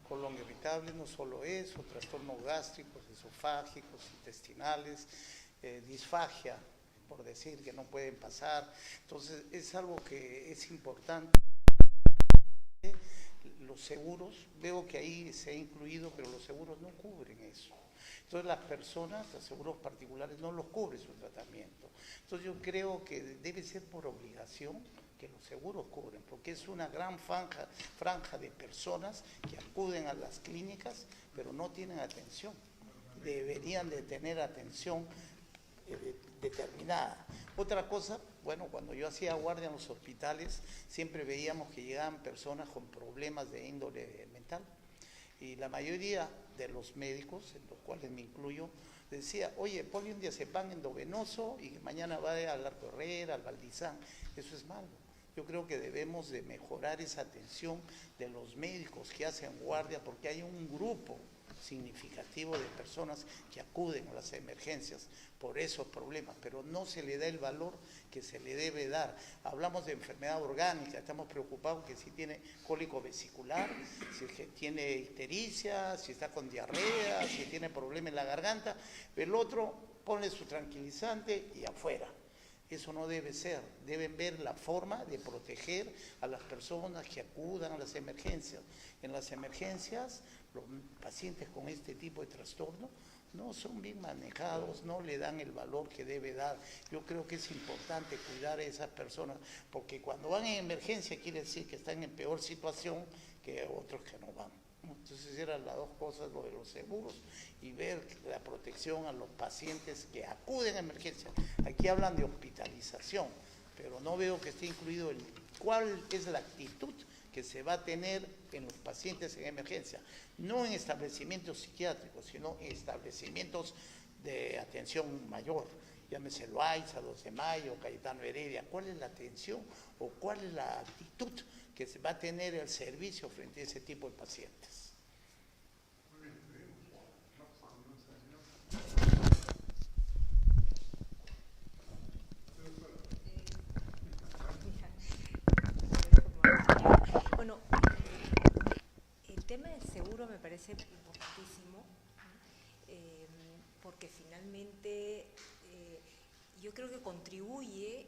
Colon irritable, no solo eso, trastornos gástricos, esofágicos, intestinales, disfagia, por decir que no pueden pasar. Entonces es algo que es importante. Los seguros, veo que ahí se ha incluido, pero los seguros no cubren eso. Entonces las personas, los seguros particulares no los cubre su tratamiento. Entonces yo creo que debe ser por obligación que los seguros cubren, porque es una gran franja de personas que acuden a las clínicas, pero no tienen atención. Deberían de tener atención determinada. Otra cosa, bueno, cuando yo hacía guardia en los hospitales, siempre veíamos que llegaban personas con problemas de índole mental. Y la mayoría de los médicos, en los cuales me incluyo, decía, oye, ponle un diazepam endovenoso y mañana va al Arco Herrera, al Valdizán. Eso es malo. Yo creo que debemos de mejorar esa atención de los médicos que hacen guardia, porque hay un grupo significativo de personas que acuden a las emergencias por esos problemas, pero no se le da el valor que se le debe dar. Hablamos de enfermedad orgánica, estamos preocupados que si tiene cólico vesicular, si tiene ictericia, si está con diarrea, si tiene problema en la garganta, el otro pone su tranquilizante y afuera. Eso no debe ser, deben ver la forma de proteger a las personas que acudan a las emergencias. En las emergencias, los pacientes con este tipo de trastorno no son bien manejados, no le dan el valor que debe dar. Yo creo que es importante cuidar a esas personas, porque cuando van en emergencia quiere decir que están en peor situación que otros que no van. Entonces eran las dos cosas, lo de los seguros y ver la protección a los pacientes que acuden a emergencia. Aquí hablan de hospitalización, pero no veo que esté incluido cuál es la actitud que se va a tener en los pacientes en emergencia, no en establecimientos psiquiátricos, sino en establecimientos de atención mayor, llámese Loaiza, 2 de Mayo, Cayetano Heredia. ¿Cuál es la atención o cuál es la actitud que se va a tener el servicio frente a ese tipo de pacientes? Bueno, el tema del seguro me parece importantísimo, porque finalmente yo creo que contribuye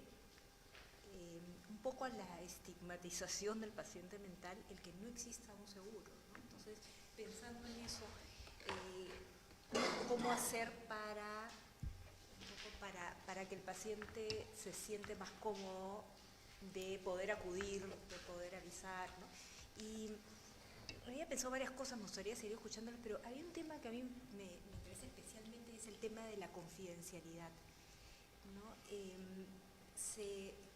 un poco a la estigmatización del paciente mental el que no exista un seguro, ¿no? Entonces, pensando en eso, ¿cómo hacer para que el paciente se siente más cómodo de poder acudir, de poder avisar, ¿no? Y había pensado varias cosas, me gustaría seguir escuchándolas, pero había un tema que a mí me interesa especialmente, es el tema de la confidencialidad, ¿no?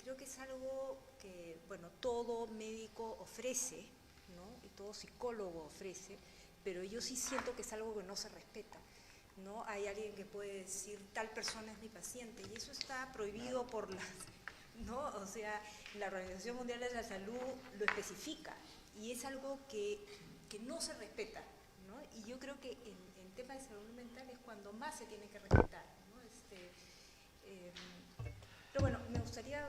Creo que es algo que, bueno, todo médico ofrece, ¿no? Y todo psicólogo ofrece, pero yo sí siento que es algo que no se respeta, ¿no? Hay alguien que puede decir, tal persona es mi paciente, y eso está prohibido por las... ¿no? O sea, la Organización Mundial de la Salud lo especifica y es algo que no se respeta, ¿no? Y yo creo que en tema de salud mental es cuando más se tiene que respetar, ¿no? Pero bueno, me gustaría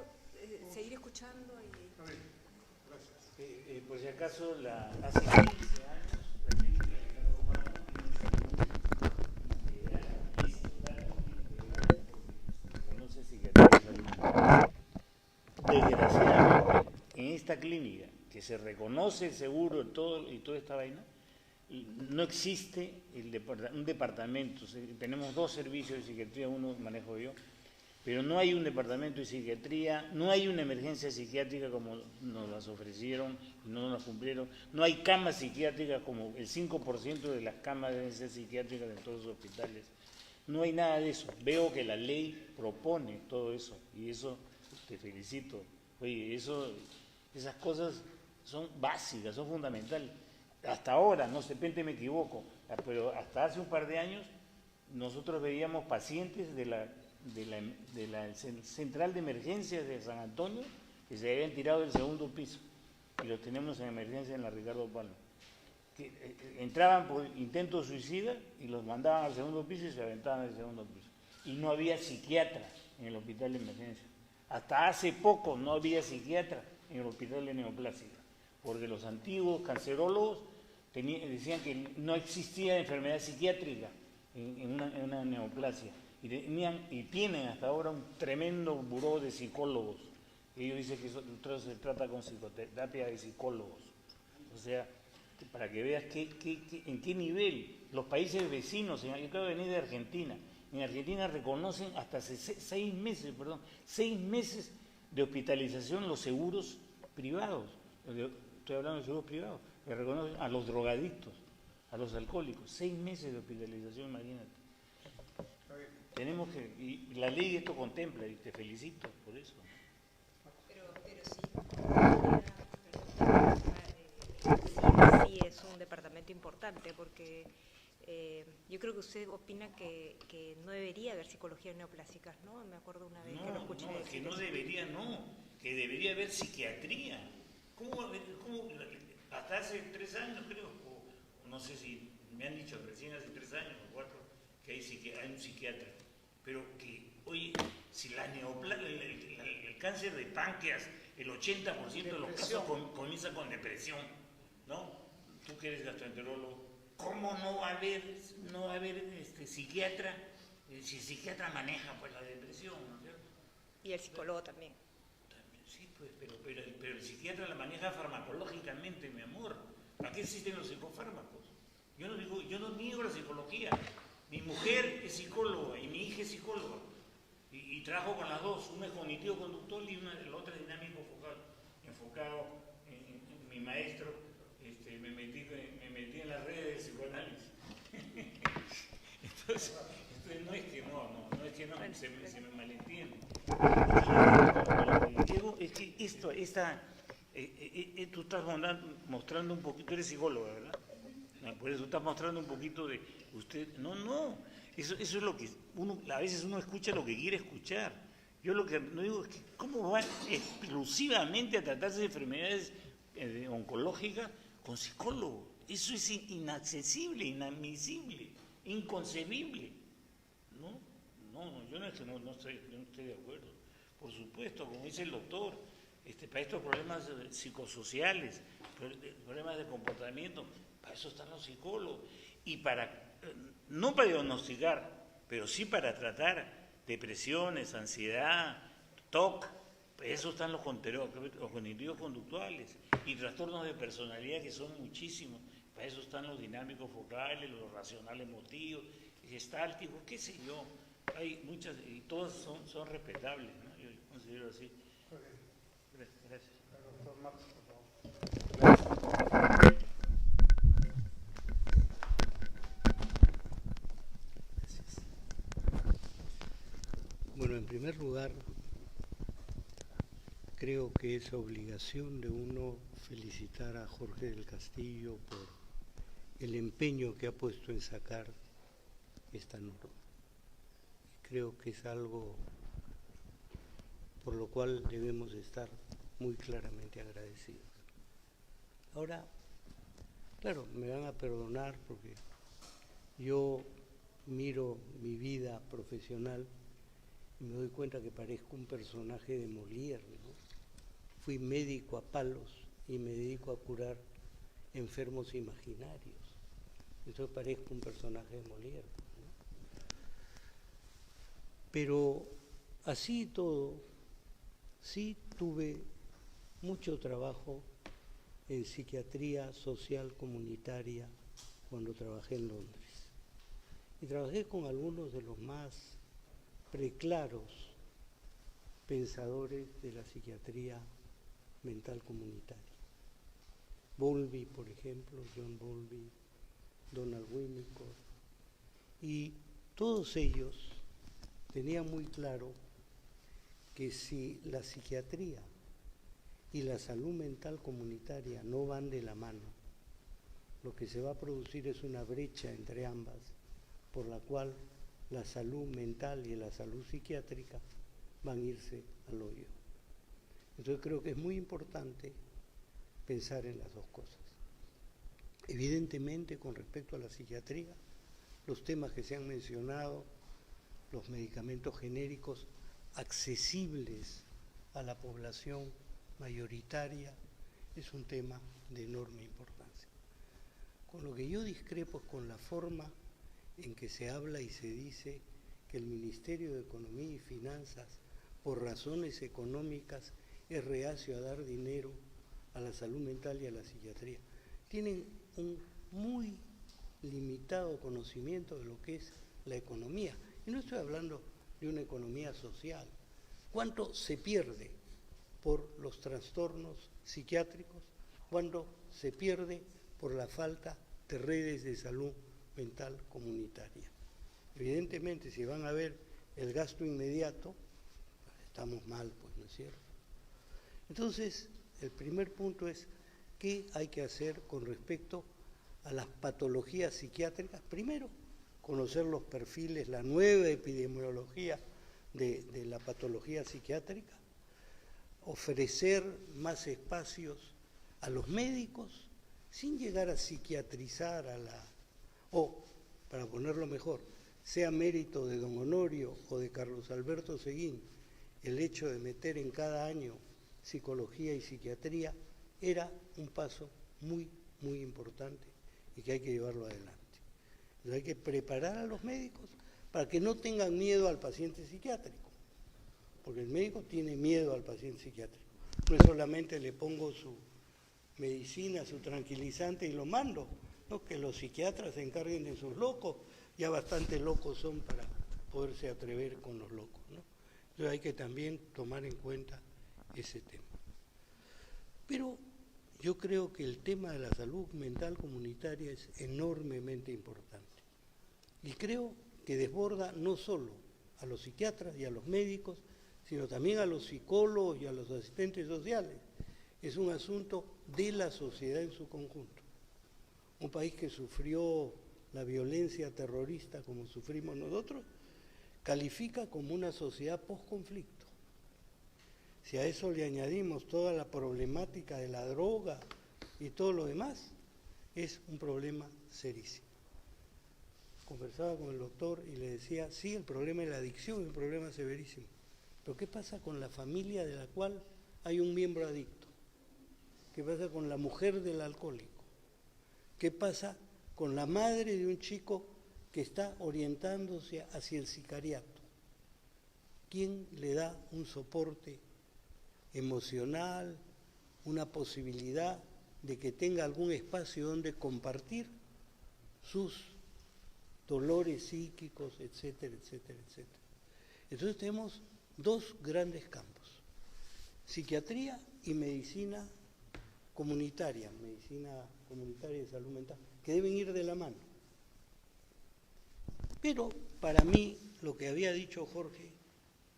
seguir escuchando y... Gracias. Por si acaso, hace 15 años, la clínica de Ricardo Humano no sé si desgraciadamente, en esta clínica, que se reconoce el seguro y toda esta vaina, no existe un departamento. Tenemos 2 servicios de psiquiatría, uno manejo yo, pero no hay un departamento de psiquiatría, no hay una emergencia psiquiátrica como nos las ofrecieron y no nos las cumplieron, no hay camas psiquiátricas como el 5% de las camas deben ser psiquiátricas en todos los hospitales. No hay nada de eso. Veo que la ley propone todo eso y eso te felicito. Oye, esas cosas son básicas, son fundamentales. Hasta ahora, no sé, de repente me equivoco, pero hasta hace un par de años nosotros veíamos pacientes de la central de emergencias de San Antonio que se habían tirado del 2.º piso y los tenemos en emergencia en la Ricardo Palma. Que entraban por intento suicida y los mandaban al 2.º piso y se aventaban del 2.º piso. Y no había psiquiatra en el hospital de emergencia. Hasta hace poco no había psiquiatra en el hospital de neoplástica, porque los antiguos cancerólogos decían que no existía enfermedad psiquiátrica en una neoplasia. Y tienen hasta ahora un tremendo buró de psicólogos. Ellos dicen que eso se trata con psicoterapia de psicólogos. O sea, para que veas en qué nivel los países vecinos, yo acabo de venir de Argentina, en Argentina reconocen hasta 6 meses de hospitalización los seguros privados. Estoy hablando de seguros privados, que reconocen a los drogadictos, a los alcohólicos, 6 meses de hospitalización, imagínate. Tenemos que, y la ley esto contempla, y te felicito por eso. Sí es un departamento importante porque yo creo que usted opina que no debería haber psicología neoplásica, ¿no? Me acuerdo una vez que lo escuché decir. Que no debería, que debería haber psiquiatría. ¿Cómo hasta hace 3 años creo, o no sé si me han dicho recién hace 3 años o 4 que hay un psiquiatra, pero que, oye, si el cáncer de páncreas, el 80% de los casos comienza con depresión, ¿no? Tú que eres gastroenterólogo, ¿cómo no va a haber psiquiatra? Si el psiquiatra maneja pues la depresión, ¿no es cierto? Y el psicólogo también. Sí, pues, pero el psiquiatra la maneja farmacológicamente, mi amor. ¿Para qué existen los psicofármacos? Yo no niego la psicología, Mi mujer es psicóloga y mi hija es psicóloga. Y trabajo con las dos, una es cognitivo-conductual y la otra es enfocado en mi maestro. Me metí en las redes del psicoanálisis. Entonces no es que no, se me malentiende. Lo que digo es que tú estás mostrando un poquito, eres psicóloga, ¿verdad? No, por eso estás mostrando un poquito de usted. No, eso es lo que a veces uno escucha lo que quiere escuchar. Yo lo que no digo es que cómo van exclusivamente a tratarse de enfermedades oncológicas con psicólogos. Eso es inaccesible, inadmisible, inconcebible. Yo no estoy de acuerdo. Por supuesto, como dice el doctor, para estos problemas psicosociales, problemas de comportamiento, para eso están los psicólogos. Y no para diagnosticar, pero sí para tratar depresiones, ansiedad, TOC, para eso están los cognitivos conductuales y trastornos de personalidad, que son muchísimos. Para eso están los dinámicos focales, los racionales emotivos, gestálticos, qué sé yo. Hay muchas, y todas son respetables, ¿no? Yo considero así. Gracias. Doctor Marx, por favor. Gracias. Bueno, en primer lugar, creo que es obligación de uno felicitar a Jorge del Castillo por el empeño que ha puesto en sacar esta norma. Creo que es algo por lo cual debemos estar muy claramente agradecidos. Ahora, claro, me van a perdonar porque yo miro mi vida profesional y me doy cuenta que parezco un personaje de Molière, ¿no? Fui médico a palos y me dedico a curar enfermos imaginarios. Entonces parezco un personaje de Molière, ¿no? Pero así todo, sí tuve mucho trabajo en psiquiatría social comunitaria cuando trabajé en Londres. Y trabajé con algunos de los más preclaros pensadores de la psiquiatría mental comunitaria. Bowlby, por ejemplo, John Bowlby, Donald Winnicott, y todos ellos tenían muy claro que si la psiquiatría y la salud mental comunitaria no van de la mano, lo que se va a producir es una brecha entre ambas, por la cual la salud mental y la salud psiquiátrica van a irse al hoyo. Entonces creo que es muy importante pensar en las dos cosas. Evidentemente, con respecto a la psiquiatría, los temas que se han mencionado, los medicamentos genéricos accesibles a la población mayoritaria, es un tema de enorme importancia. Con lo que yo discrepo es con la forma en que se habla y se dice que el Ministerio de Economía y Finanzas, por razones económicas, es reacio a dar dinero a la salud mental y a la psiquiatría. Tienen un muy limitado conocimiento de lo que es la economía. Y no estoy hablando de una economía social. ¿Cuánto se pierde por los trastornos psiquiátricos? ¿Cuánto se pierde por la falta de redes de salud mental comunitaria? Evidentemente, si van a ver el gasto inmediato, estamos mal, pues, ¿no es cierto? Entonces, el primer punto es qué hay que hacer con respecto a las patologías psiquiátricas. Primero, conocer los perfiles, la nueva epidemiología de la patología psiquiátrica, ofrecer más espacios a los médicos sin llegar a psiquiatrizar o, para ponerlo mejor, sea mérito de don Honorio o de Carlos Alberto Seguín, el hecho de meter en cada año psicología y psiquiatría era un paso muy, muy importante y que hay que llevarlo adelante. Entonces hay que preparar a los médicos para que no tengan miedo al paciente psiquiátrico, porque el médico tiene miedo al paciente psiquiátrico. No es solamente le pongo su medicina, su tranquilizante y lo mando, no, que los psiquiatras se encarguen de sus locos, ya bastante locos son para poderse atrever con los locos, ¿no? Entonces hay que también tomar en cuenta ese tema. Pero yo creo que el tema de la salud mental comunitaria es enormemente importante. Y creo que desborda no solo a los psiquiatras y a los médicos, sino también a los psicólogos y a los asistentes sociales. Es un asunto de la sociedad en su conjunto. Un país que sufrió la violencia terrorista como sufrimos nosotros, califica como una sociedad post-conflicto. Si a eso le añadimos toda la problemática de la droga y todo lo demás, es un problema serísimo. Conversaba con el doctor y le decía, sí, el problema de la adicción es un problema severísimo, pero ¿qué pasa con la familia de la cual hay un miembro adicto? ¿Qué pasa con la mujer del alcohólico? ¿Qué pasa con la madre de un chico que está orientándose hacia el sicariato? ¿Quién le da un soporte emocional, una posibilidad de que tenga algún espacio donde compartir sus dolores psíquicos, etcétera, etcétera, etcétera? Entonces tenemos dos grandes campos, psiquiatría y medicina comunitaria de salud mental, que deben ir de la mano. Pero para mí, lo que había dicho Jorge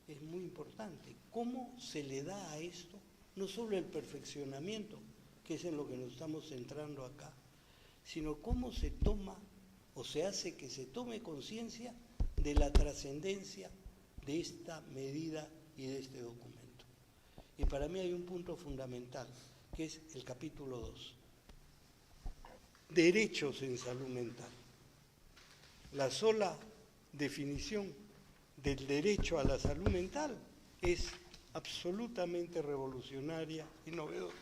es muy importante. ¿Cómo se le da a esto no solo el perfeccionamiento, que es en lo que nos estamos centrando acá, sino cómo se toma o se hace que se tome conciencia de la trascendencia de esta medida y de este documento? Y para mí hay un punto fundamental, que es el capítulo 2. Derechos en salud mental. La sola definición del derecho a la salud mental es absolutamente revolucionaria y novedosa.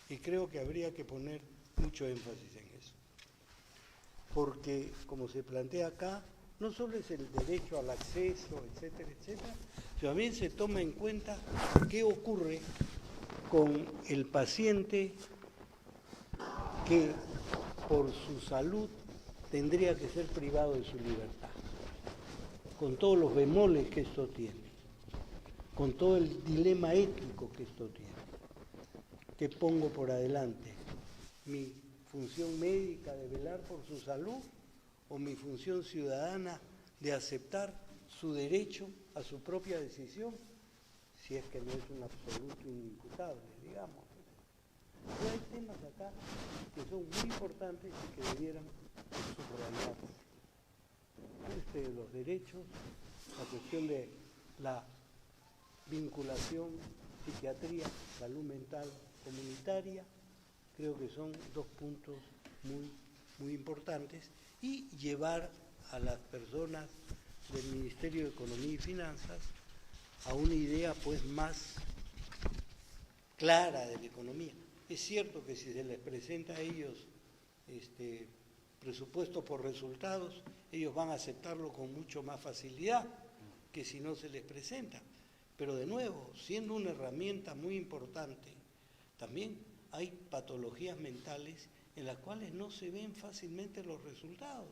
Y creo que habría que poner mucho énfasis en eso. Porque, como se plantea acá, no solo es el derecho al acceso, etcétera, etcétera, sino también se toma en cuenta qué ocurre con el paciente que por su salud tendría que ser privado de su libertad, con todos los bemoles que esto tiene, con todo el dilema ético que esto tiene. ¿Qué pongo por adelante? ¿Mi función médica de velar por su salud o mi función ciudadana de aceptar su derecho a su propia decisión, si es que no es un absoluto inimputable, digamos? Pero hay temas acá que son muy importantes y que debieran subrayarse. Los derechos, la cuestión de la vinculación psiquiatría, salud mental comunitaria, creo que son dos puntos muy importantes, y llevar a las personas del Ministerio de Economía y Finanzas a una idea pues más clara de la economía. Es cierto que si se les presenta a ellos presupuesto por resultados, ellos van a aceptarlo con mucho más facilidad que si no se les presenta. Pero de nuevo, siendo una herramienta muy importante, también hay patologías mentales en las cuales no se ven fácilmente los resultados.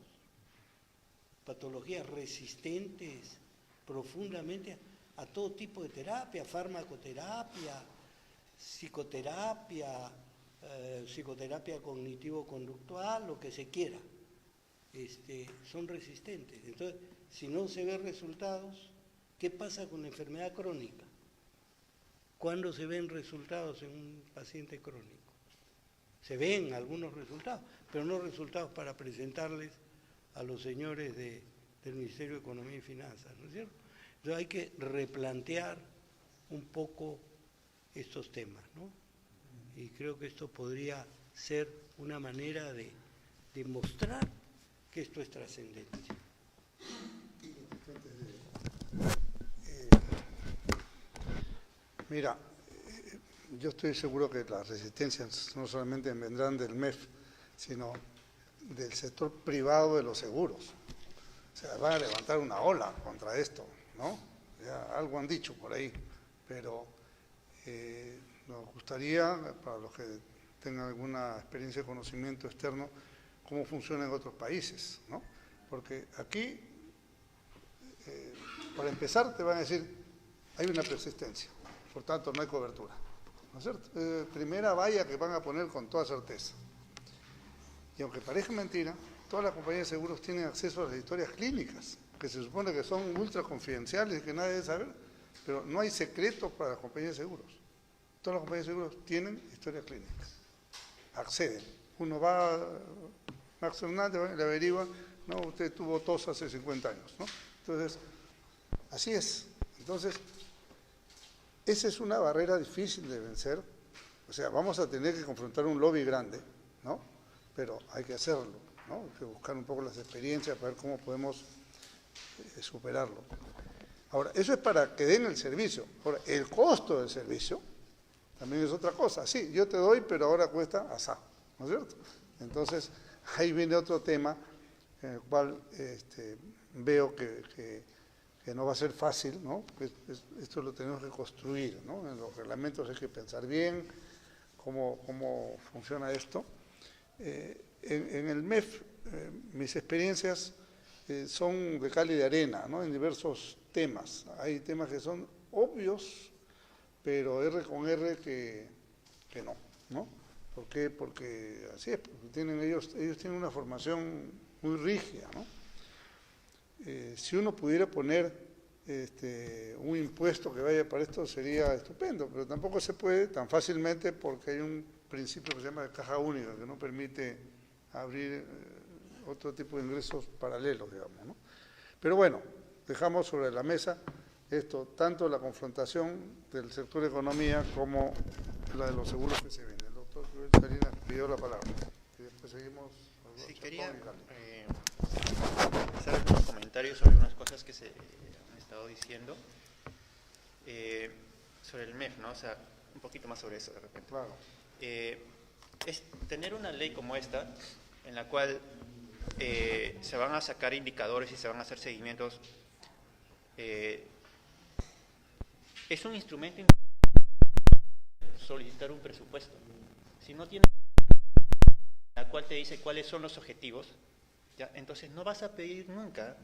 Patologías resistentes profundamente a todo tipo de terapia, farmacoterapia, psicoterapia, psicoterapia cognitivo-conductual, lo que se quiera, son resistentes. Entonces, si no se ven resultados, ¿qué pasa con la enfermedad crónica? ¿Cuándo se ven resultados en un paciente crónico? Se ven algunos resultados, pero no resultados para presentarles a los señores del Ministerio de Economía y Finanzas, ¿no es cierto? Entonces hay que replantear un poco estos temas, ¿no? Y creo que esto podría ser una manera de demostrar que esto es trascendente. Mira, yo estoy seguro que las resistencias no solamente vendrán del MEF, sino del sector privado de los seguros. O sea, van a levantar una ola contra esto, ¿no? Ya algo han dicho por ahí, pero nos gustaría, para los que tengan alguna experiencia de conocimiento externo, cómo funciona en otros países, ¿no? Porque aquí, para empezar, te van a decir, hay una persistencia, por tanto no hay cobertura. ¿No es cierto? Primera valla que van a poner con toda certeza. Y aunque parezca mentira, todas las compañías de seguros tienen acceso a las historias clínicas, que se supone que son ultra confidenciales y que nadie debe saber, pero no hay secretos para las compañías de seguros. Todas las compañías de seguros tienen historias clínicas, acceden. Uno va a Max Hernández, le averigua, no, usted tuvo tos hace 50 años, ¿no? Entonces, así es. Entonces, esa es una barrera difícil de vencer. O sea, vamos a tener que confrontar un lobby grande, ¿no? Pero hay que hacerlo, ¿no? Hay que buscar un poco las experiencias para ver cómo podemos superarlo. Ahora, eso es para que den el servicio. Ahora, el costo del servicio también es otra cosa. Sí, yo te doy, pero ahora cuesta asá, ¿no es cierto? Entonces, ahí viene otro tema en el cual veo que no va a ser fácil, ¿no? Esto lo tenemos que construir, ¿no? En los reglamentos hay que pensar bien cómo funciona esto. En el MEF, mis experiencias son de cal y de arena, ¿no? En diversos temas. Hay temas que son obvios, pero R con R que no, ¿no? ¿Por qué? Porque así es, porque ellos tienen una formación muy rígida, ¿no? Si uno pudiera poner un impuesto que vaya para esto sería estupendo, pero tampoco se puede tan fácilmente porque hay un principio que se llama de caja única que no permite abrir otro tipo de ingresos paralelos, digamos, ¿no? Pero bueno, dejamos sobre la mesa esto, tanto la confrontación del sector economía como la de los seguros que se venden. El doctor Joel Salinas pidió la palabra y después seguimos. Sí, quería hacer algunos comentarios sobre unas cosas que se han estado diciendo sobre el MEF, ¿no? O sea, un poquito más sobre eso de repente. Claro. Es tener una ley como esta, en la cual se van a sacar indicadores y se van a hacer seguimientos, es un instrumento solicitar un presupuesto. Si no tienes la cual te dice cuáles son los objetivos, ¿ya? Entonces no vas a pedir nunca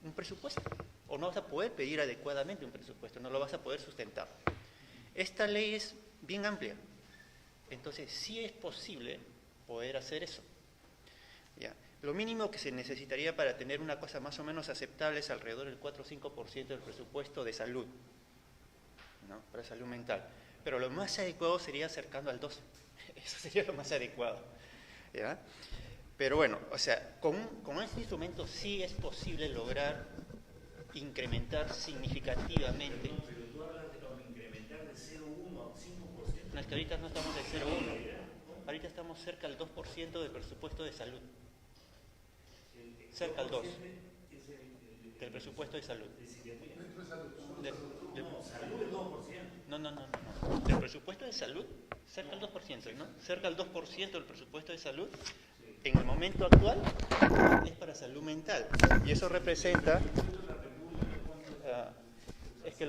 un presupuesto, o no vas a poder pedir adecuadamente un presupuesto, no lo vas a poder sustentar. Esta ley es bien amplia, entonces sí es posible poder hacer eso. ¿Ya? Lo mínimo que se necesitaría para tener una cosa más o menos aceptable es alrededor del 4 o 5% del presupuesto de salud, ¿no? Para salud mental. Pero lo más adecuado sería acercando al 2. Eso sería lo más adecuado, ¿ya? Pero bueno, o sea, con este instrumento sí es posible lograr incrementar significativamente. Pero tú hablas de incrementar de 0,1 a 5%. No, es que ahorita no estamos en 0,1. Ahorita estamos cerca del 2% del presupuesto de salud. Cerca al 2% del presupuesto de salud. Salud el 2%. No. Del presupuesto de salud, cerca al 2%, ¿no? Cerca al 2% del presupuesto de salud, en el momento actual, es para salud mental. Y eso representa, es que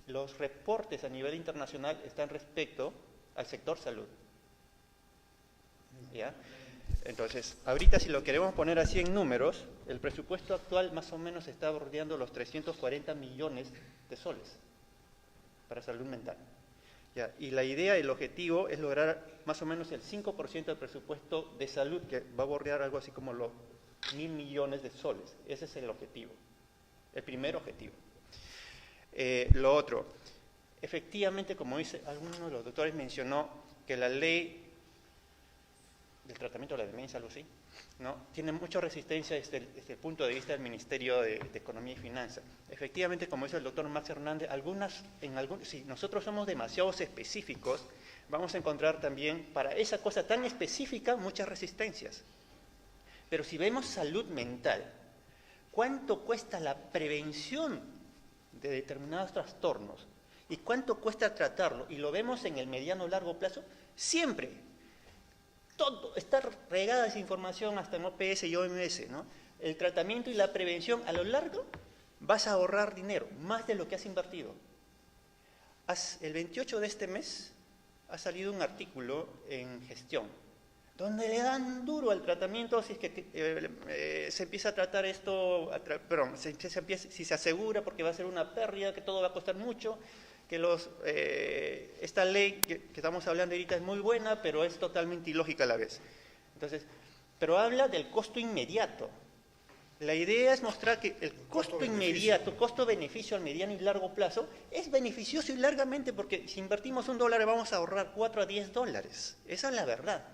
los reportes a nivel internacional están respecto al sector salud. ¿Ya? Entonces, ahorita si lo queremos poner así en números, el presupuesto actual más o menos está bordeando los 340 millones de soles para salud mental. ¿Ya? Y la idea, el objetivo es lograr más o menos el 5% del presupuesto de salud, que va a bordear algo así como los 1.000 millones de soles. Ese es el objetivo, el primer objetivo. Lo otro, efectivamente, como dice alguno de los doctores, mencionó que la ley del tratamiento de la demencia, algo así, ¿no? Tiene mucha resistencia desde el punto de vista del Ministerio de Economía y Finanzas. Efectivamente, como dice el doctor Max Hernández, si nosotros somos demasiado específicos, vamos a encontrar también para esa cosa tan específica muchas resistencias. Pero si vemos salud mental, ¿cuánto cuesta la prevención de determinados trastornos? ¿Y cuánto cuesta tratarlo? Y lo vemos en el mediano o largo plazo, siempre. Todo, está regada esa información hasta en OPS y OMS, ¿no? El tratamiento y la prevención a lo largo vas a ahorrar dinero, más de lo que has invertido. El 28 de este mes ha salido un artículo en Gestión, donde le dan duro al tratamiento si es que se empieza a tratar esto, si se asegura porque va a ser una pérdida, que todo va a costar mucho, que esta ley que estamos hablando ahorita es muy buena, pero es totalmente ilógica a la vez. Entonces, pero habla del costo inmediato. La idea es mostrar que el costo inmediato, costo-beneficio al mediano y largo plazo, es beneficioso y largamente, porque si invertimos $1 vamos a ahorrar 4 a 10 dólares. Esa es la verdad.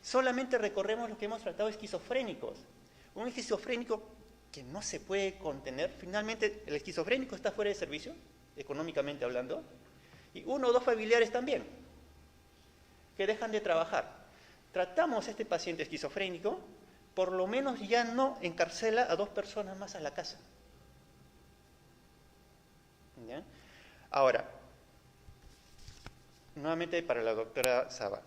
Solamente recorremos lo que hemos tratado esquizofrénicos. Un esquizofrénico que no se puede contener, finalmente el esquizofrénico está fuera de servicio, económicamente hablando, y 1 o 2 familiares también, que dejan de trabajar. Tratamos a este paciente esquizofrénico, por lo menos ya no encarcela a 2 personas más a la casa. ¿Ya? Ahora, nuevamente para la doctora Saba,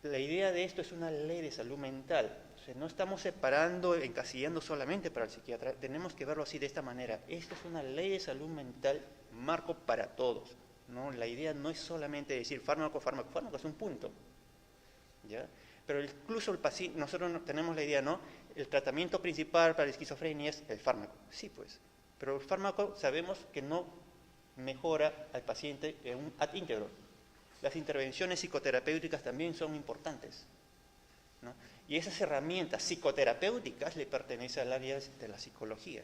la idea de esto es una ley de salud mental. O sea, no estamos separando, encasillando solamente para el psiquiatra, tenemos que verlo así de esta manera. Esto es una ley de salud mental, marco para todos, ¿no? La idea no es solamente decir fármaco, fármaco, fármaco, es un punto, ¿ya? Pero incluso el paciente, nosotros tenemos la idea, ¿no? El tratamiento principal para la esquizofrenia es el fármaco. Sí, pues. Pero el fármaco sabemos que no mejora al paciente en un ad íntegro. Las intervenciones psicoterapéuticas también son importantes, ¿no? Y esas herramientas psicoterapéuticas le pertenecen al área de la psicología,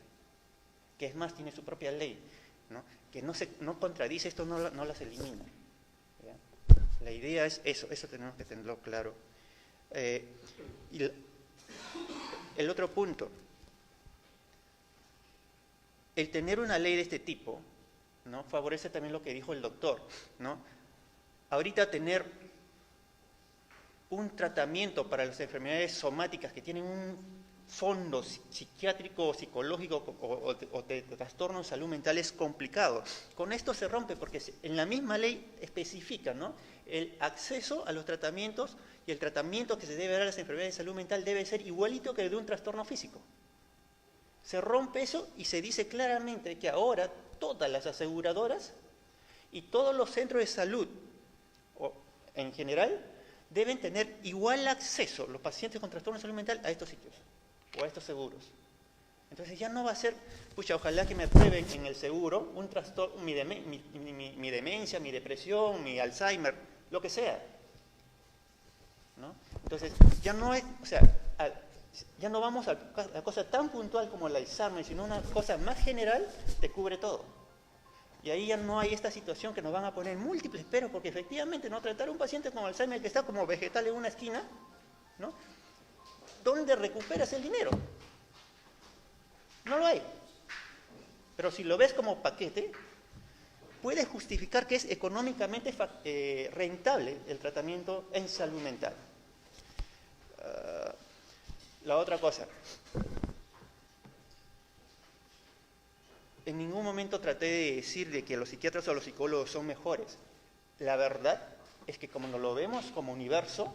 que es más, tiene su propia ley, ¿no? Que no contradice esto, no las elimina, ¿ya? La idea es eso tenemos que tenerlo claro. Y el otro punto, el tener una ley de este tipo, ¿no? Favorece también lo que dijo el doctor, ¿no? Ahorita tener un tratamiento para las enfermedades somáticas que tienen un fondo psiquiátrico o psicológico o de trastorno de salud mental es complicado. Con esto se rompe porque en la misma ley especifica, ¿no? El acceso a los tratamientos y el tratamiento que se debe dar a las enfermedades de salud mental debe ser igualito que el de un trastorno físico. Se rompe eso y se dice claramente que ahora todas las aseguradoras y todos los centros de salud, en general, deben tener igual acceso, los pacientes con trastorno de salud mental, a estos sitios o a estos seguros. Entonces ya no va a ser, pucha, ojalá que me aprueben en el seguro un trastorno, mi demencia, mi depresión, mi Alzheimer, lo que sea, ¿no? Entonces ya no es, o sea, ya no vamos a la cosa tan puntual como el Alzheimer, sino una cosa más general, te cubre todo. Y ahí ya no hay esta situación que nos van a poner múltiples peros, porque efectivamente no tratar a un paciente con Alzheimer que está como vegetal en una esquina, ¿no? ¿Dónde recuperas el dinero? No lo hay. Pero si lo ves como paquete, puedes justificar que es económicamente rentable el tratamiento en salud mental. La otra cosa. En ningún momento traté de decir de que los psiquiatras o los psicólogos son mejores. La verdad es que como nos lo vemos como universo,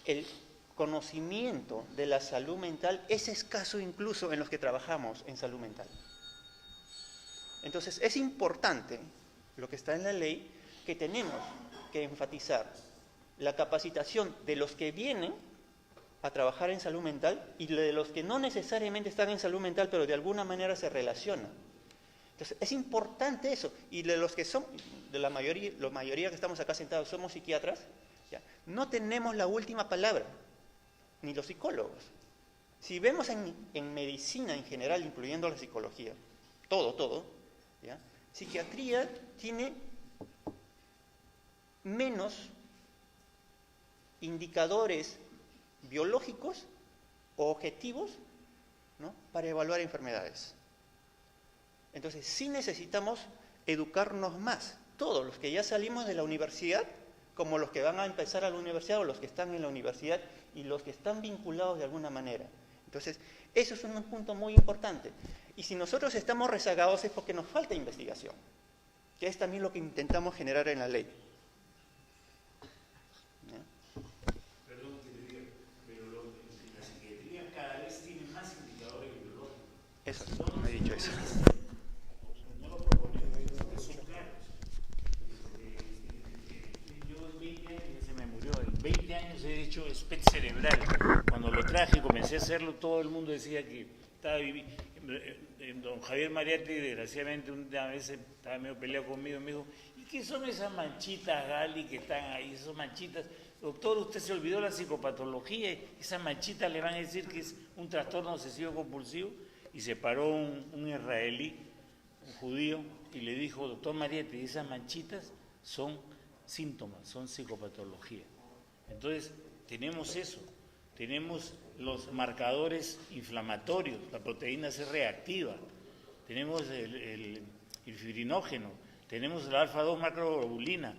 el conocimiento de la salud mental es escaso incluso en los que trabajamos en salud mental. Entonces es importante lo que está en la ley, que tenemos que enfatizar la capacitación de los que vienen a trabajar en salud mental y de los que no necesariamente están en salud mental, pero de alguna manera se relacionan. Entonces, es importante eso. Y de los que son, de la mayoría que estamos acá sentados, somos psiquiatras, ¿ya? No tenemos la última palabra, ni los psicólogos. Si vemos en medicina en general, incluyendo la psicología, todo, ¿ya? Psiquiatría tiene menos indicadores biológicos o objetivos, ¿no? Para evaluar enfermedades. Entonces, sí necesitamos educarnos más, todos los que ya salimos de la universidad, como los que van a empezar a la universidad o los que están en la universidad y los que están vinculados de alguna manera. Entonces, eso es un punto muy importante. Y si nosotros estamos rezagados es porque nos falta investigación, que es también lo que intentamos generar en la ley. Eso, no he dicho eso. No lo proponemos, son claros. hecho SPET cerebral. Cuando lo traje y comencé a hacerlo, todo el mundo decía que estaba viviendo. Don Javier Mariatti, desgraciadamente, una vez estaba medio peleado conmigo, me dijo, ¿y qué son esas manchitas, Gali, que están ahí? Esas manchitas. Doctor, usted se olvidó la psicopatología, esas manchitas le van a decir que es un trastorno obsesivo compulsivo. Y se paró un israelí, un judío, y le dijo, doctor Mariatti, esas manchitas son síntomas, son psicopatología. Entonces, tenemos eso, tenemos los marcadores inflamatorios, la proteína C reactiva, tenemos el fibrinógeno, tenemos la alfa-2 macroglobulina,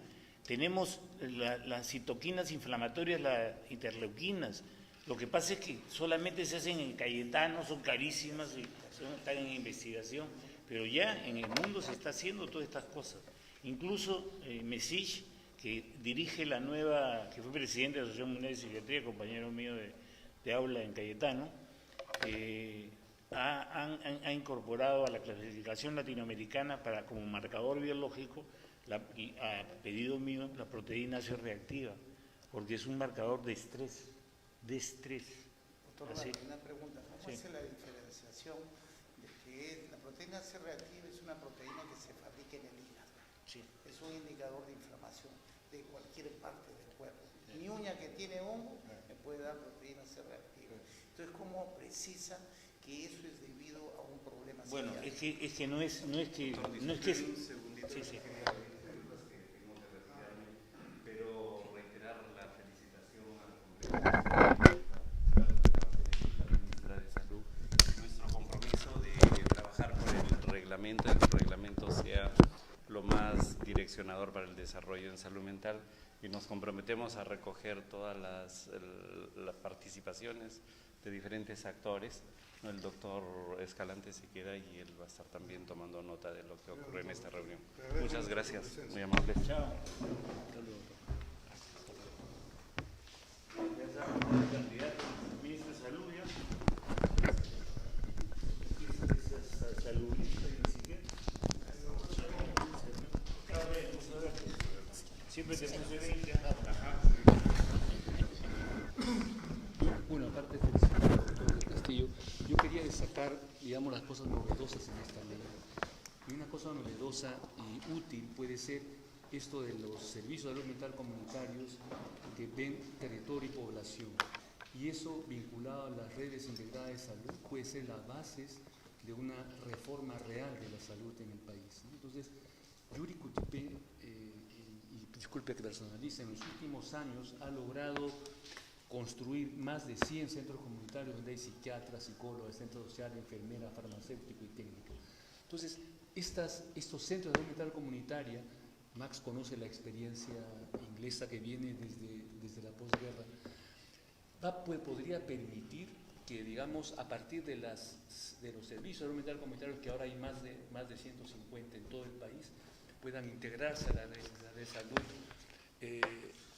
tenemos las citoquinas inflamatorias, las interleuquinas. Lo que pasa es que solamente se hacen en Cayetano, son carísimas y están en investigación, pero ya en el mundo se está haciendo todas estas cosas. Incluso Mesich, que dirige la nueva, que fue presidente de la Asociación Mundial de Psiquiatría, compañero mío de aula en Cayetano, ha incorporado a la clasificación latinoamericana como marcador biológico, a pedido mío, la proteína C reactiva, porque es un marcador de estrés. Doctor, una pregunta, ¿cómo hace la diferenciación de que la proteína C reactiva es una proteína que se fabrica en el hígado? Sí. Es un indicador de inflamación de cualquier parte del cuerpo. Mi uña que tiene hongo me puede dar proteína C reactiva. Entonces, ¿cómo precisa que eso es debido a un problema Bueno, psiquiátrico? es que no es que Un segundito. sí, sí. Pero reiterar la felicitación al Congreso la ministra de Salud, nuestro compromiso de trabajar por el reglamento, que el reglamento sea lo más direccionador para el desarrollo en salud mental, y nos comprometemos a recoger todas las participaciones de diferentes actores. El doctor Escalante se queda y él va a estar también tomando nota de lo que ocurre en esta reunión. Muchas gracias, muy amable. Chao. Candidato ministro de Salud, ¿ya? Esa saludista ni siquiera. Siempre te puse 20. Bueno, aparte de felicitar al doctor Castillo, yo quería destacar, digamos, las cosas novedosas en esta ley. Y una cosa novedosa y útil puede ser esto de los servicios de salud mental comunitarios que ven territorio y población. Y eso, vinculado a las redes integradas de salud, puede ser las bases de una reforma real de la salud en el país, ¿no? Entonces, Yuri Cutipé, y disculpe que personalice, en los últimos años ha logrado construir más de 100 centros comunitarios donde hay psiquiatras, psicólogos, centros sociales, enfermeras, farmacéutico y técnica. Entonces, estos centros de salud mental comunitaria, Max conoce la experiencia inglesa que viene desde la posguerra, podría permitir que, digamos, a partir de los servicios de salud mental comunitarios, que ahora hay más de 150 en todo el país, puedan integrarse a la red de salud,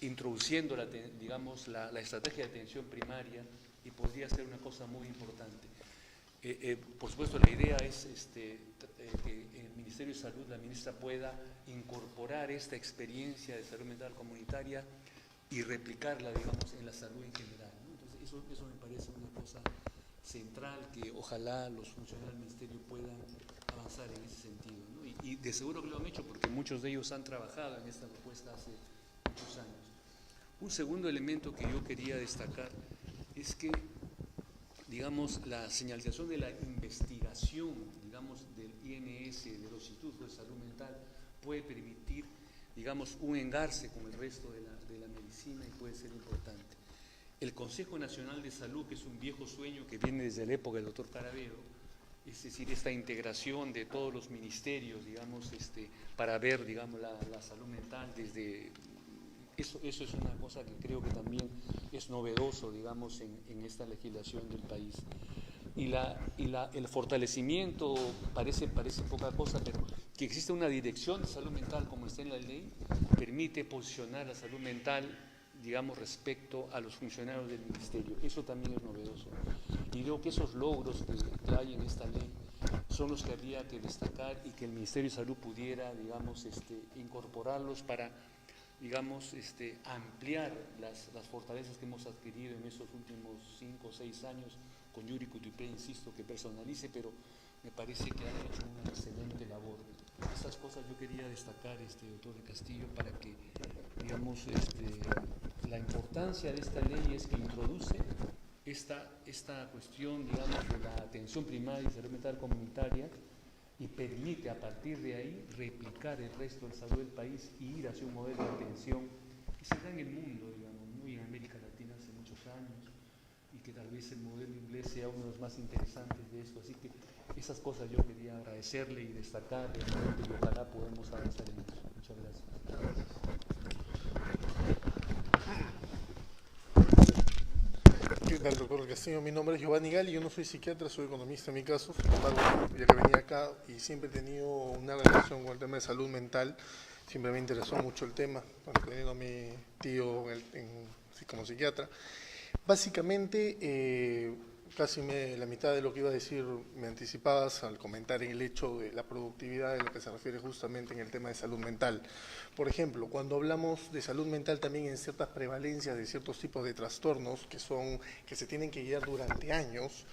introduciendo la estrategia de atención primaria, y podría ser una cosa muy importante. Por supuesto, la idea es que el Ministerio de Salud, la ministra, pueda incorporar esta experiencia de salud mental comunitaria y replicarla, digamos, en la salud en general, ¿no? Entonces, eso me parece una cosa central, que ojalá los funcionarios del Ministerio puedan avanzar en ese sentido, ¿no? Y de seguro que lo han hecho, porque muchos de ellos han trabajado en esta propuesta hace muchos años. Un segundo elemento que yo quería destacar es que, digamos, la señalización de la investigación, digamos, del INS, de los institutos de salud mental, puede permitir, digamos, un engarce con el resto de la medicina, y puede ser importante. El Consejo Nacional de Salud, que es un viejo sueño que viene desde la época del doctor Caravedo, es decir, esta integración de todos los ministerios, digamos, para ver, digamos, la salud mental desde... Eso es una cosa que creo que también es novedoso, digamos, en esta legislación del país. Y el fortalecimiento, parece poca cosa, pero que existe una dirección de salud mental como está en la ley, permite posicionar la salud mental, digamos, respecto a los funcionarios del ministerio. Eso también es novedoso. Y creo que esos logros que hay en esta ley son los que habría que destacar, y que el Ministerio de Salud pudiera, digamos, incorporarlos para digamos, ampliar las fortalezas que hemos adquirido en esos últimos 5 o 6 años con Yuri Cutupé, insisto, que personalice, pero me parece que han hecho una excelente labor. Estas cosas yo quería destacar, doctor de Castillo, para que, digamos, la importancia de esta ley es que introduce esta cuestión, digamos, de la atención primaria y salud mental comunitaria y permite a partir de ahí replicar el resto del salud del país y ir hacia un modelo de atención que se da en el mundo, digamos, ¿no? Y en América Latina hace muchos años, y que tal vez el modelo inglés sea uno de los más interesantes de esto. Así que esas cosas yo quería agradecerle y destacar, y ojalá podamos avanzar en eso. Muchas gracias. ¿Qué tal, doctor Castillo? Mi nombre es Giovanni Gali, yo no soy psiquiatra, soy economista en mi caso. Sin embargo, ya que venía acá y siempre he tenido una relación con el tema de salud mental, siempre me interesó mucho el tema, teniendo a mi tío como psiquiatra. Básicamente, casi la mitad de lo que iba a decir me anticipabas al comentar en el hecho de la productividad, de lo que se refiere justamente en el tema de salud mental. Por ejemplo, cuando hablamos de salud mental también en ciertas prevalencias de ciertos tipos de trastornos que se tienen que guiar durante años,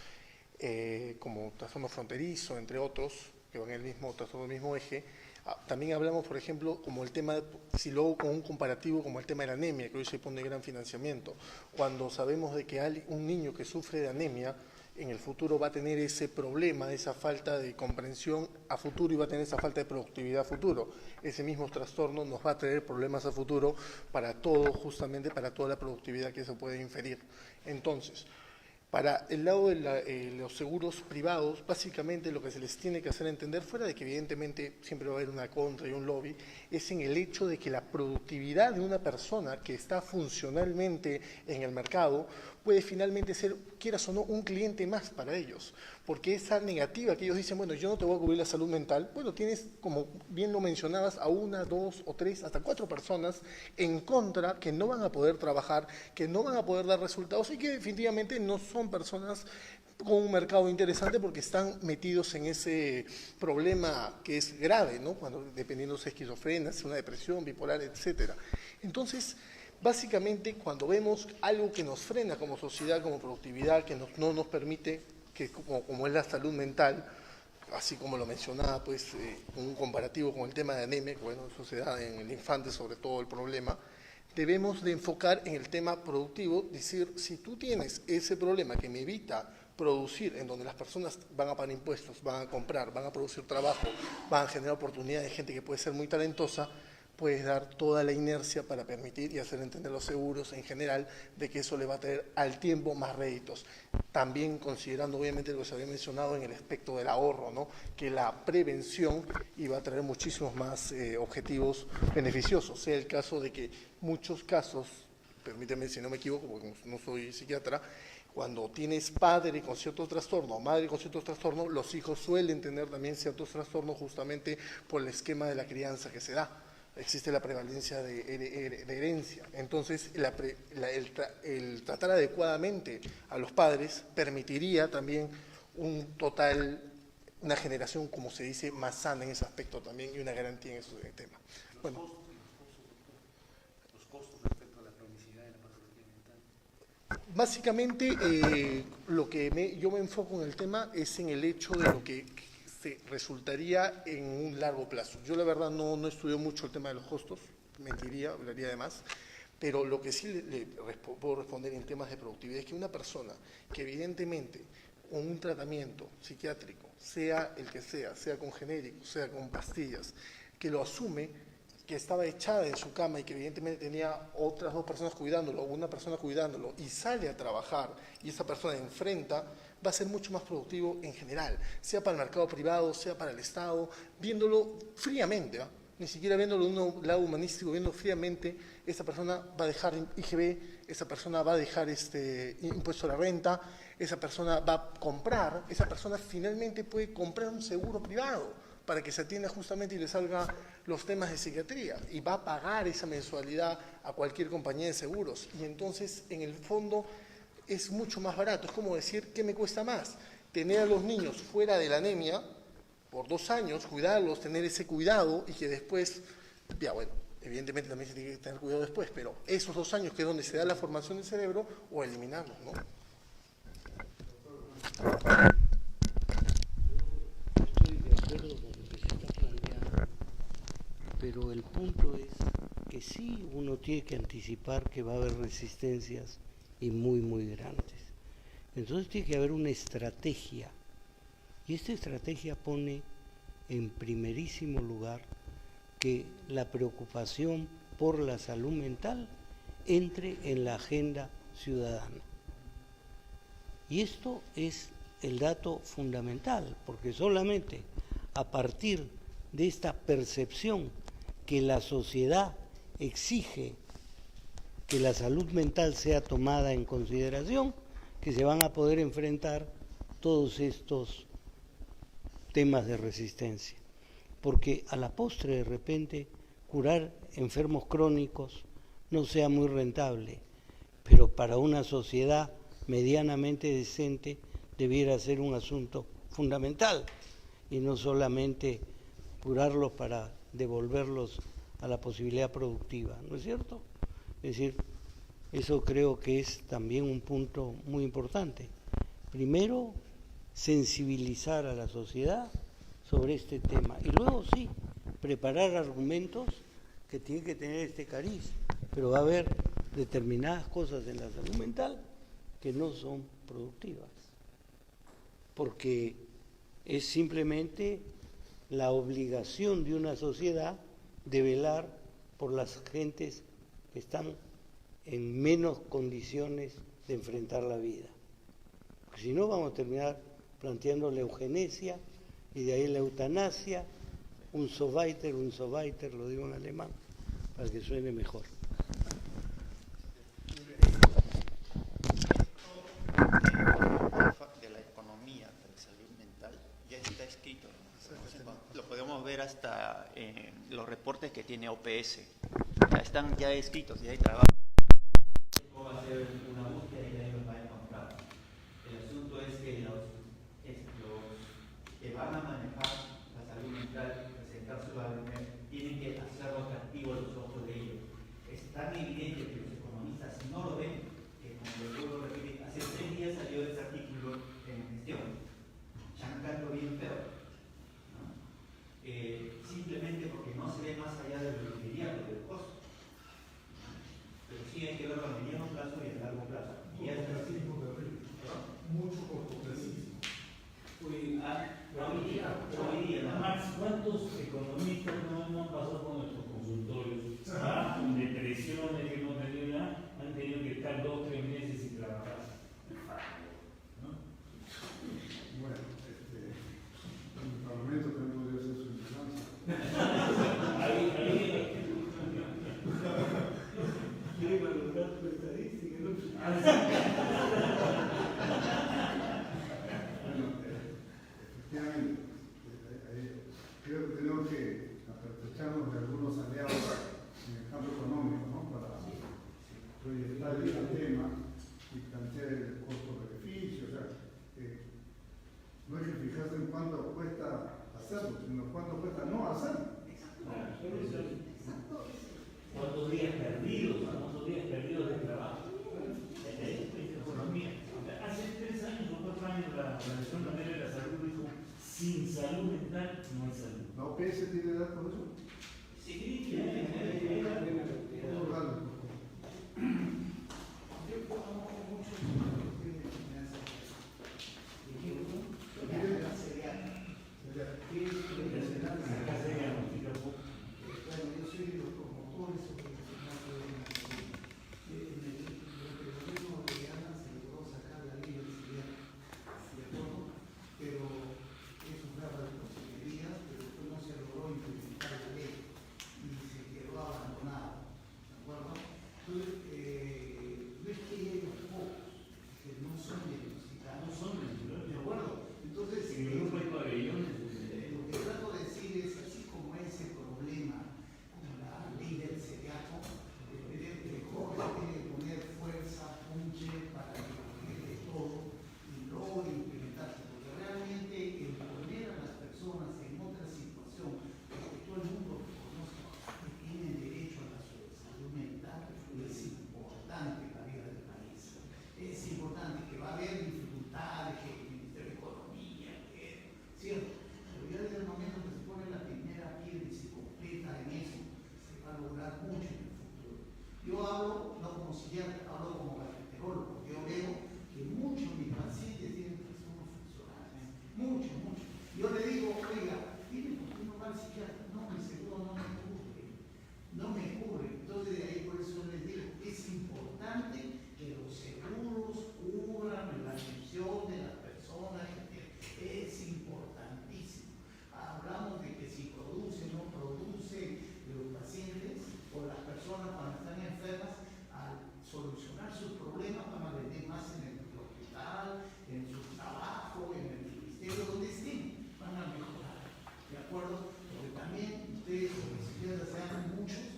como trastorno fronterizo, entre otros, que van en el mismo trastorno del mismo eje. También hablamos, por ejemplo, como el tema, si luego con un comparativo como el tema de la anemia, que hoy se pone gran financiamiento, cuando sabemos de que hay un niño que sufre de anemia, en el futuro va a tener ese problema, esa falta de comprensión a futuro y va a tener esa falta de productividad a futuro. Ese mismo trastorno nos va a traer problemas a futuro para todo, justamente para toda la productividad que se puede inferir. Entonces, para el lado de los seguros privados, básicamente lo que se les tiene que hacer entender, fuera de que evidentemente siempre va a haber una contra y un lobby, es en el hecho de que la productividad de una persona que está funcionalmente en el mercado puede finalmente ser, quieras o no, un cliente más para ellos. Porque esa negativa que ellos dicen, bueno, yo no te voy a cubrir la salud mental, bueno, tienes, como bien lo mencionabas, a 1, 2 o 3, hasta 4 personas en contra que no van a poder trabajar, que no van a poder dar resultados y que definitivamente no son personas con un mercado interesante porque están metidos en ese problema que es grave, ¿no? Cuando, dependiendo si es esquizofrenia, si es una depresión, bipolar, etcétera. Entonces, básicamente, cuando vemos algo que nos frena como sociedad, como productividad, que no nos permite, que como es la salud mental, así como lo mencionaba, pues, un comparativo con el tema de anemia, que bueno, eso se da en el infante sobre todo el problema, debemos de enfocar en el tema productivo, decir, si tú tienes ese problema que me evita producir, en donde las personas van a pagar impuestos, van a comprar, van a producir trabajo, van a generar oportunidades de gente que puede ser muy talentosa, puedes dar toda la inercia para permitir y hacer entender los seguros en general de que eso le va a traer al tiempo más réditos. También considerando obviamente lo que se había mencionado en el aspecto del ahorro, ¿no? Que la prevención iba a traer muchísimos más objetivos beneficiosos. Sea el caso de que muchos casos, permíteme si no me equivoco porque no soy psiquiatra, cuando tienes padre con ciertos trastornos o madre con ciertos trastornos, los hijos suelen tener también ciertos trastornos justamente por el esquema de la crianza que se da. Existe la prevalencia de herencia. Entonces, el tratar adecuadamente a los padres permitiría también una generación, como se dice, más sana en ese aspecto también y una garantía en ese tema. Bueno. Los costos respecto a la cronicidad de la patología mental. Básicamente, lo que yo me enfoco en el tema es en el hecho de lo que resultaría en un largo plazo. Yo la verdad no estudio mucho el tema de los costos, mentiría, hablaría de más, pero lo que sí le puedo responder en temas de productividad es que una persona que evidentemente con un tratamiento psiquiátrico, sea el que sea con genéricos, sea con pastillas, que lo asume, que estaba echada en su cama y que evidentemente tenía otras 2 personas cuidándolo, o una persona cuidándolo, y sale a trabajar y esa persona enfrenta, va a ser mucho más productivo en general, sea para el mercado privado, sea para el Estado, viéndolo fríamente, ¿eh? Ni siquiera viéndolo de un lado humanístico, viendo fríamente, esa persona va a dejar IGB, esa persona va a dejar impuesto a la renta, esa persona va a comprar, esa persona finalmente puede comprar un seguro privado para que se atienda justamente y le salga los temas de psiquiatría y va a pagar esa mensualidad a cualquier compañía de seguros y entonces en el fondo es mucho más barato. Es como decir, ¿qué me cuesta más? Tener a los niños fuera de la anemia por 2 años, cuidarlos, tener ese cuidado y que después, ya bueno, evidentemente también se tiene que tener cuidado después, pero esos 2 años que es donde se da la formación del cerebro, o eliminarlos, ¿no? Estoy de acuerdo con lo que se está planteando, pero el punto es que sí uno tiene que anticipar que va a haber resistencias y muy, muy grandes. Entonces tiene que haber una estrategia, y esta estrategia pone en primerísimo lugar que la preocupación por la salud mental entre en la agenda ciudadana. Y esto es el dato fundamental, porque solamente a partir de esta percepción que la sociedad exige que la salud mental sea tomada en consideración, que se van a poder enfrentar todos estos temas de resistencia. Porque a la postre, de repente, curar enfermos crónicos no sea muy rentable, pero para una sociedad medianamente decente debiera ser un asunto fundamental, y no solamente curarlos para devolverlos a la posibilidad productiva, ¿no es cierto? Es decir, eso creo que es también un punto muy importante. Primero, sensibilizar a la sociedad sobre este tema, y luego sí, preparar argumentos que tienen que tener este cariz, pero va a haber determinadas cosas en la salud mental que no son productivas, porque es simplemente la obligación de una sociedad de velar por las gentes que están en menos condiciones de enfrentar la vida. Porque si no, vamos a terminar planteando la eugenesia y de ahí la eutanasia, un so weiter, lo digo en alemán, para que suene mejor. De la economía de la salud mental ya está escrito, ¿no? Lo podemos ver hasta en los reportes que tiene OPS, están ya escritos, ya hay trabajo. ¿Cómo va a ser una búsqueda y nadie los va a encontrar? El asunto es que los que van a manejar la salud mental, presentárselo a la mujer, tienen que hacerlo atractivo a los ojos de ellos. Es tan evidente que los economistas no lo ven, que como les vuelvo a repetir, hace 3 días salió ese artículo en Gestión, chancando bien feo, ¿no? Simplemente porque no se ve más allá de lo inmediato, del costo. Pero sí hay que verlo a mediano plazo y a largo plazo. Y ya está mucho cortoplacismo. Hoy día, ¿no? Max, ¿cuántos economistas no hemos pasado por nuestros consultorios? Con depresiones que no tenían nada, han tenido que estar 2 o 3 meses sin trabajar. ¿No? Bueno, en el Parlamento también podría ser su esperanza. ¿Quiere valorar tu estadística? Efectivamente, creo que tenemos que aprovecharnos de algunos aliados en el campo económico, ¿no? Para proyectar el tema y plantear el costo-beneficio. O sea, no hay que fijarse en cuánto cuesta hacerlo, sino cuánto cuesta no hacerlo. ¿Cuántos días perdidos? ¿Cuántos días perdidos de trabajo? Es economía. Hace 3 años o 4 años la Organización Mundial de la Salud dijo: sin salud mental no hay salud. ¿La OPS tiene datos de eso? Sí, y psiquiatra, hablo como gastroenterólogo. Yo veo que muchos de mis pacientes tienen trastornos funcionales, muchos. Yo le digo, oiga, ¿tiene por qué no va al psiquiatra? No, mi seguro no me cubre. Entonces de ahí por eso les digo, es importante que los seguros cubran la atención de las personas, es importantísimo. Hablamos de que si produce o no produce los pacientes o las personas cuando están enfermas, al solucionar sus problemas van a vender más en el hospital, en su trabajo, en el ministerio, donde estén, van a mejorar. ¿De acuerdo? Porque también ustedes, como psiquiatras, sean muchos,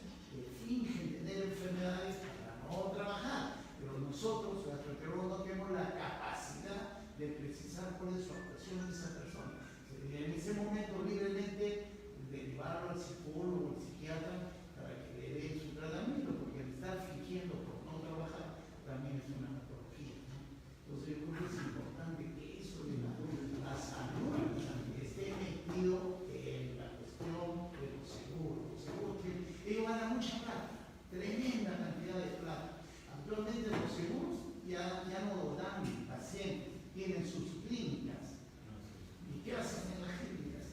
fingen tener enfermedades para no trabajar, pero nosotros, los gastroenterólogos, no tenemos la capacidad de precisar cuál es su actuación de esa persona. En ese momento, libremente, derivarlo al psicólogo, al psiquiatra, para que le dé su tratamiento, porque el estar fingiendo por no trabajar también es una patología, ¿no? Entonces, yo creo que es importante que eso de la salud esté metido en la cuestión de los seguros. Los seguros que ellos ganan mucha plata, tremenda cantidad de plata. Actualmente los seguros ya no dan pacientes, tienen sus clínicas. ¿Y qué hacen en las clínicas?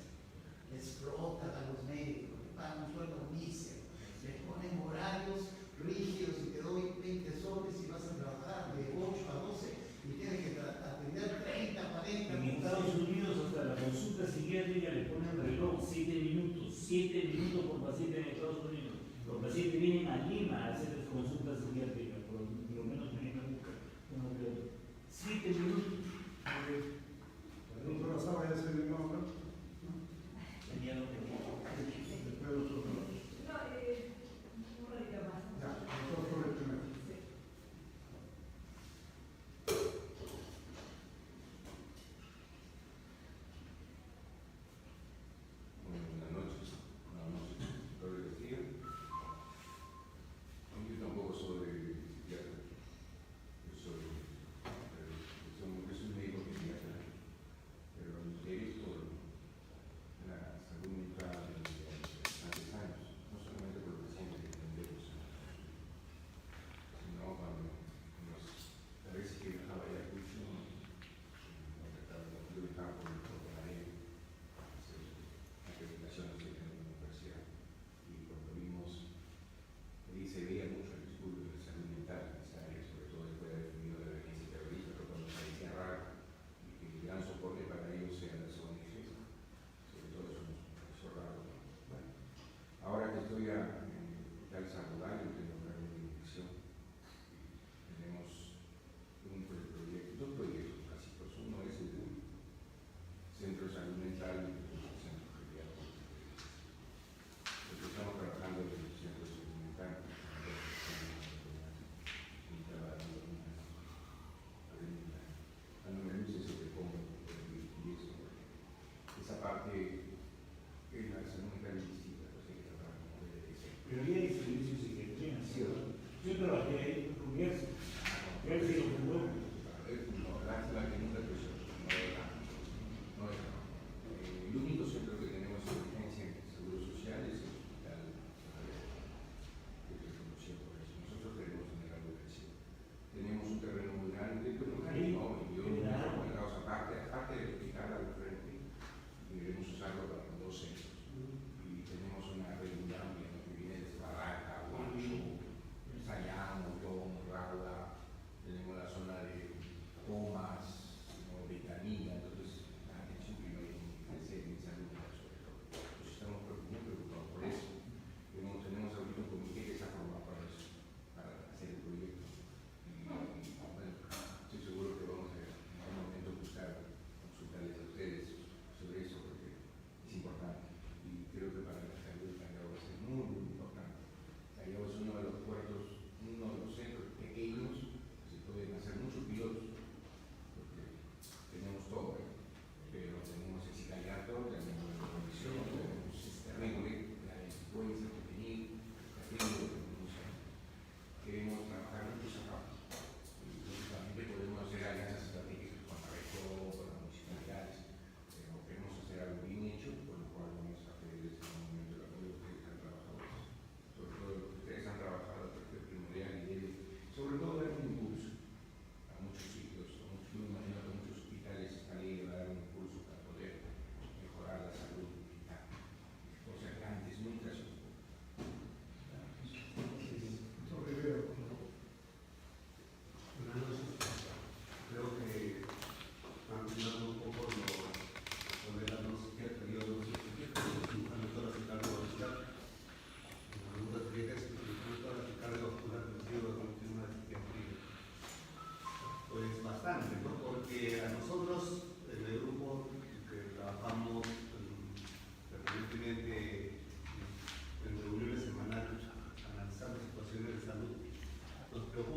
Explotan a los médicos, les pagan un sueldo mísero, les ponen horarios rígidos y te doy 20 soles y vas a trabajar de 8 a 12 y tienes que atender 30, 40. En Estados Unidos hasta la consulta psiquiátrica le ponen reloj 7 minutos por paciente en Estados Unidos. Los pacientes vienen a Lima a hacer su consulta psiquiátrica, por lo menos en esta época, 7 minutos. ¿Algún profesor vaya a ser el mismo?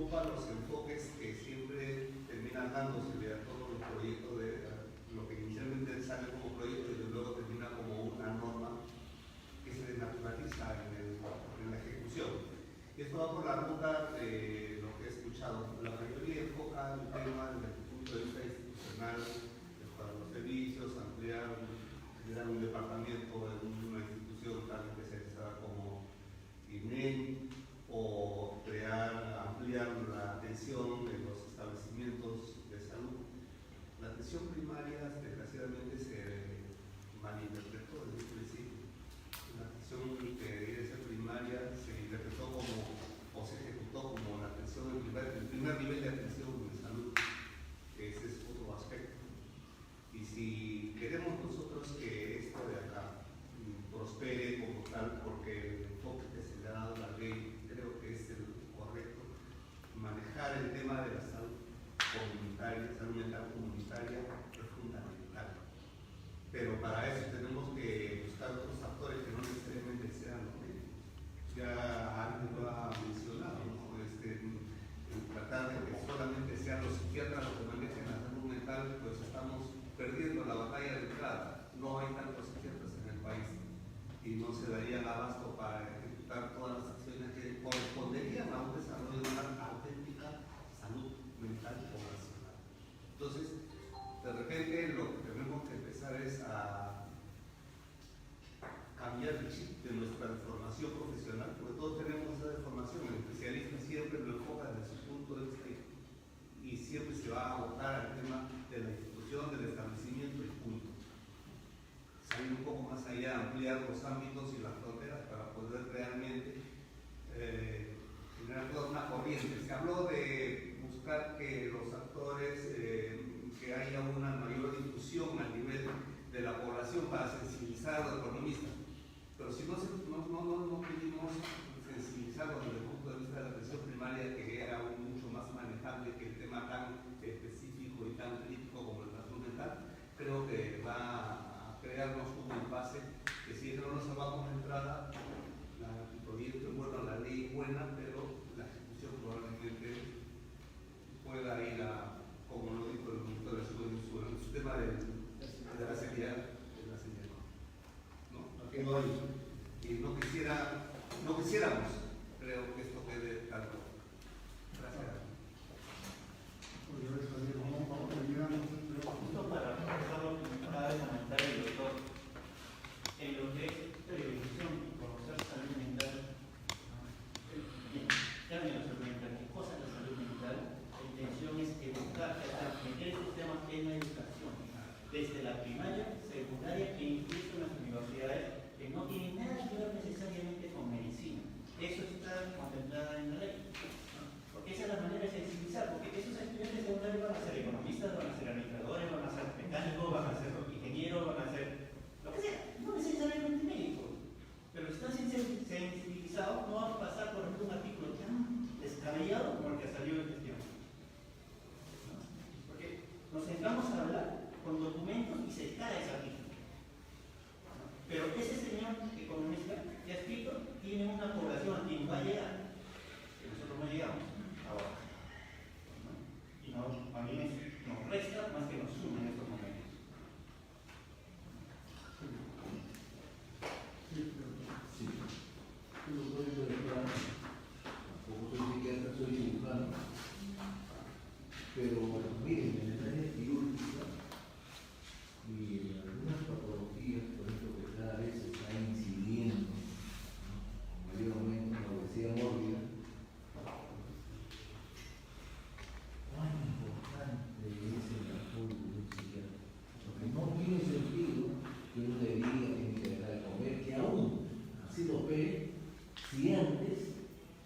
preocupa los enfoques que siempre terminan dándose a todos los proyectos de lo que inicialmente sale como proyecto y luego termina como una norma que se desnaturaliza en la ejecución. Y esto va por la ruta de lo que he escuchado. La mayoría enfoca el tema desde el punto de vista institucional, para los servicios, ampliar, crear un departamento en una institución tan especializada como INEM, o ampliar la atención en los establecimientos de salud. La atención primaria, desgraciadamente, se malinterpretó desde el principio. La atención que debería ser primaria se interpretó como, o se ejecutó como la atención, el primer nivel de atención de salud. Ese es otro aspecto. Y si queremos nosotros que esto de acá prospere como tal, porque el enfoque que se le ha dado a la ley creo que es el correcto, manejar el tema de la salud comunitaria, salud mental comunitaria, es fundamental. Pero para eso tenemos que buscar otros factores que no necesariamente sean los médicos. Ya alguien lo ha mencionado, ¿no? Tratar de que solamente sean los psiquiatras los que manejen la salud mental, pues estamos perdiendo la batalla de entrada. No hay tantos psiquiatras en el país y no se darían abasto para ejecutar todas las acciones que corresponderían a un desarrollo de una auténtica salud mental poblacional. Entonces, de repente lo que tenemos que empezar es a cambiar el chip de nuestra formación profesional, porque todos tenemos esa formación. El especialista siempre lo enfoca desde su punto de vista y siempre se va a abocar al tema de la institución, del establecimiento y punto. Salir un poco más allá, ampliar los ámbitos y las fronteras para poder realmente generar toda una corriente. Se habló de buscar que los actores, que haya una mayor difusión a nivel de la población para sensibilizar a los economistas. Pero si no pudimos sensibilizarlos desde el punto de vista de la atención primaria, que era mucho más manejable que el tema tan específico y tan crítico como el salud mental, creo que va a crearnos un impasse que si no nos salvamos de entrada, el proyecto es bueno, la ley es buena, pero la ejecución probablemente pueda ir a, como lo dijo el ministro de su tema de la seguridad. ¿No? Y no quisiéramos, creo que esto quede claro. Gracias. Justo para reforzar lo que acaba de comentar el doctor, en lo que es prevención y conocer salud mental, términos de salud mental, ¿qué cosa es la salud mental? La intención es educar, meter estos temas en la educación, desde la primaria, secundaria e incluso en las universidades, que no tienen nada que ver necesariamente con medicina. Eso está contemplado en la ley. Porque esa es la manera de sensibilizar, porque esos estudiantes secundarios van a ser economistas, van a ser administradores, van a ser mecánicos, van a ser ingenieros, van a ser lo que sea, no necesariamente médicos. Pero si están sensibilizados, no van a pasar por ejemplo un artículo tan descabellado como el que salió de gestión. ¿No? Porque nos sentamos a hablar con documentos y se cae ese artículo. ¿No? Pero ese señor economista que ha escrito tiene una población a quien va a llegar, que nosotros no llegamos ahora. ¿No? Y a mí nos resta más que nos suma en estos momentos. Sí. Yo no soy doctor, tampoco soy psiquiatra, soy cirujano. Pero miren, en el área quirúrgica y en algunas patologías, por ejemplo, que cada vez se está incidiendo, ¿no? Con mayor aumento en la obesidad mórbida, cuán importante es el apoyo de un psiquiatra. Porque no tiene sentido que uno debería tener que dejar de comer, que aún así lo ve, si antes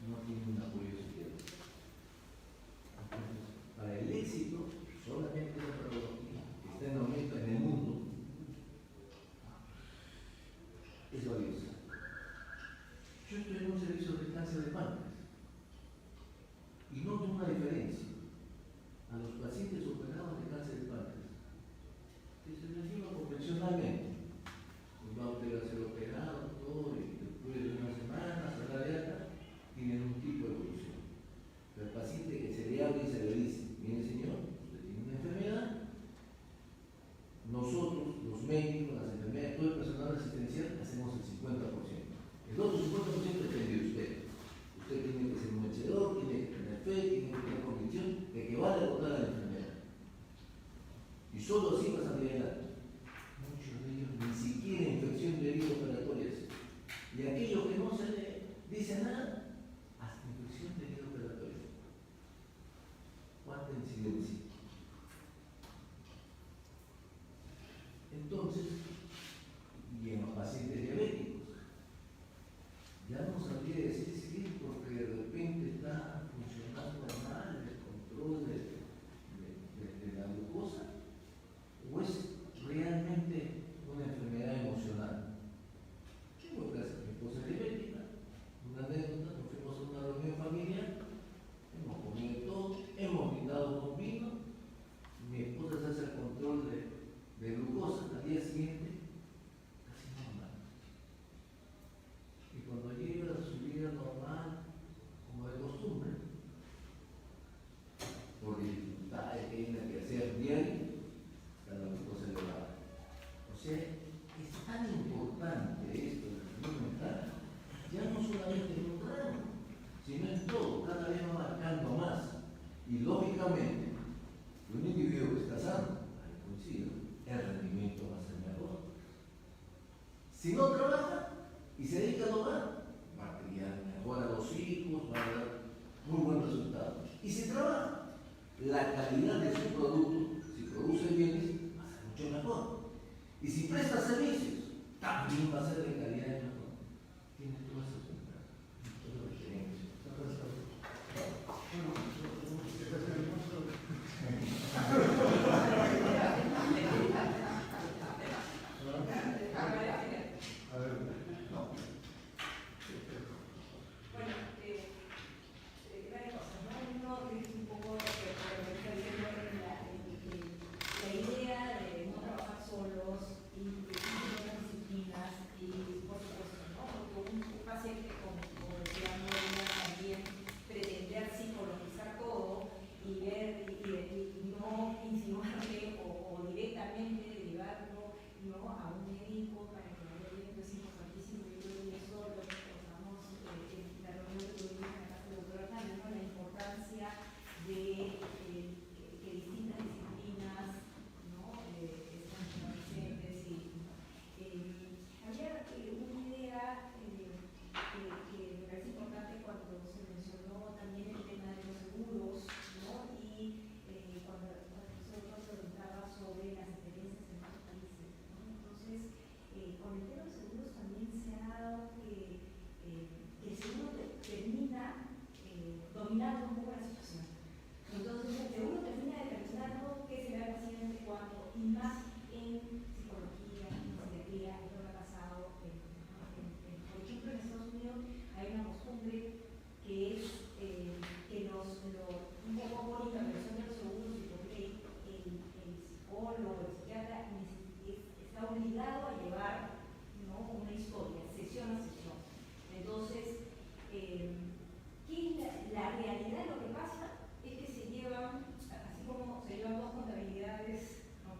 no tiene un apoyo psiquiátrico. Entonces, para el éxito, solamente la patología que está en aumento en el mundo es valiosa. Yo estoy en un servicio de cáncer de páncreas y noto una diferencia. A los pacientes operados de cáncer de páncreas, que se les lleva convencionalmente, pues va usted a ser operado, todo, y después de una semana, sala de alta, tienen un tipo de evolución. Pero el paciente residencia. Entonces, y en los pacientes diabéticos, ya no sabría decir sí, porque de repente está funcionando mal el control de la glucosa, o es realmente una enfermedad emocional. Tengo que hacer mi esposa es diabética, una anécdota, nos fuimos a una reunión familiar, hemos comido todo, hemos brindado con vino, mi esposa se hace el control de glucosa al día siguiente, casi normal. Y cuando llega a su vida normal, como de costumbre, por dificultades que tiene que hacer diario, la glucosa elevada. O sea, es tan importante esto de la salud mental, ya no solamente en un ramo, sino en todo, cada vez va marcando más. Y lógicamente, un individuo que está sano, ahí coincido, el rendimiento va a ser mejor. Si no trabaja y se dedica al hogar, va a criar mejor a los hijos, va a dar muy buenos resultados. Y si trabaja, la calidad de su producto, si produce bienes, va a ser mucho mejor. Y si presta servicios, también va a ser de calidad mejor. Tiene todas esas ventajas, todas las diferencias. Varias cosas, ¿no? Uno es un poco lo que está diciendo la idea de no trabajar solos y otras disciplinas y por supuesto, ¿no? Porque un paciente como decía Gloria también pretender psicologizar todo y ver y no insinuarle o directamente derivarlo, ¿no?, a un médico para que vaya bien, es importantísimo. Yo creo que eso lo estamos en la reunión que tuvimos en la casa de la doctora Tania, ¿no?, la importancia de que distintas disciplinas, ¿no?, están presentes. Había una idea que me parece importante cuando se mencionó también el tema de los seguros, ¿no?, y cuando el profesor preguntaba sobre las experiencias en otros países, ¿no? Entonces, con el tema de los seguros también se ha dado que el seguro termina dominando un poco la situación. Entonces, el seguro termina determinando qué será el paciente, cuándo, y más en psicología, en psiquiatría, es lo que ha pasado. Por ejemplo, en Estados Unidos hay una costumbre que es que un poco por intervención de los seguros y por ley, el psicólogo, el psiquiatra está obligado a llevar, ¿no?, una historia, sesión a sesión. Entonces, la realidad de lo que pasa es que se llevan, así como se llevan dos contabilidades, no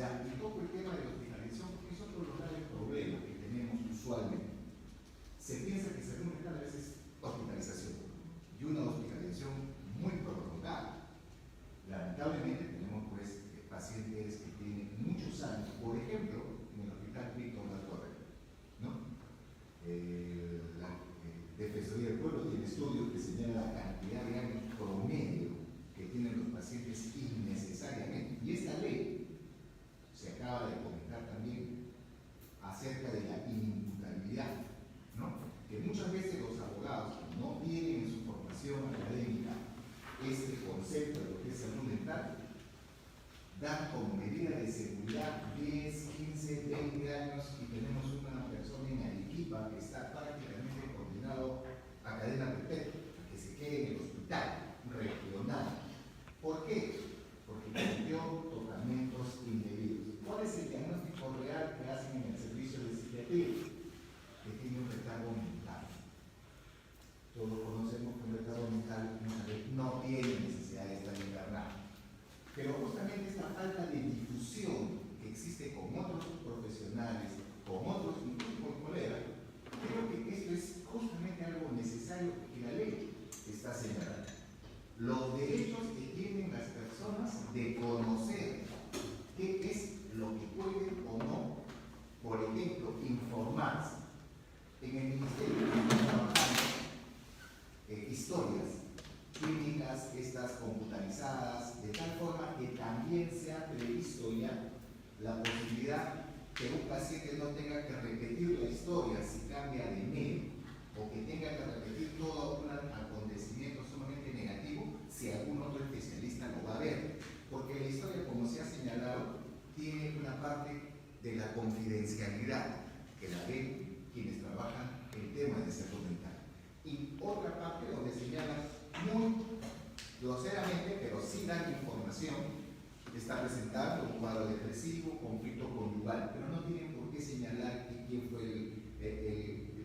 obesidad y todo el tema de la hospitalización, porque es otro de los graves problemas que tenemos usualmente. Se piensa que salud mental a veces es hospitalización, y una hospitalización muy prolongada. Lamentablemente tenemos pues pacientes que tienen muchos años, por ejemplo, en el Hospital Víctor La Torre, ¿no? La Defensoría del Pueblo tiene estudios que señalan la cantidad de años promedio que tienen los pacientes innecesariamente. Y esta ley se acaba de comentar también acerca de la inimputabilidad, ¿no? Que muchas veces los abogados no tienen en su formación académica este concepto de lo que es salud mental, dan como medida de seguridad 10, 15, 20 años y tenemos una persona en Arequipa que está prácticamente condenado a cadena perpetua, a que se quede en el hospital regional. ¿Por qué? Porque cometió tratamientos indebidos. ¿Cuál es el diagnóstico real que hacen en el servicio de psiquiatría? Que tiene un retardo mental. Todos conocemos que un retardo mental no tiene necesidad de estar internado. Pero justamente esta falta de difusión que existe con otros profesionales, con otros, incluso con colegas, creo que esto es justamente algo necesario que la ley está señalando. Los derechos que tienen las personas de conocer qué es lo que pueden o no, por ejemplo, informarse. En el Ministerio estamos trabajando historias clínicas, estas computarizadas, de tal forma que también se ha previsto ya la posibilidad que un paciente no tenga que repetir la historia si cambia de medio, o que tenga que repetir todo un acontecimiento sumamente negativo si algún otro especialista lo va a ver. Porque la historia, como se ha señalado, tiene una parte de la confidencialidad que la ven quienes trabajan el tema de salud mental. Y otra parte donde señala muy groseramente, pero sin dar información, está presentando un cuadro depresivo, conflicto conyugal, pero no tienen por qué señalar quién fue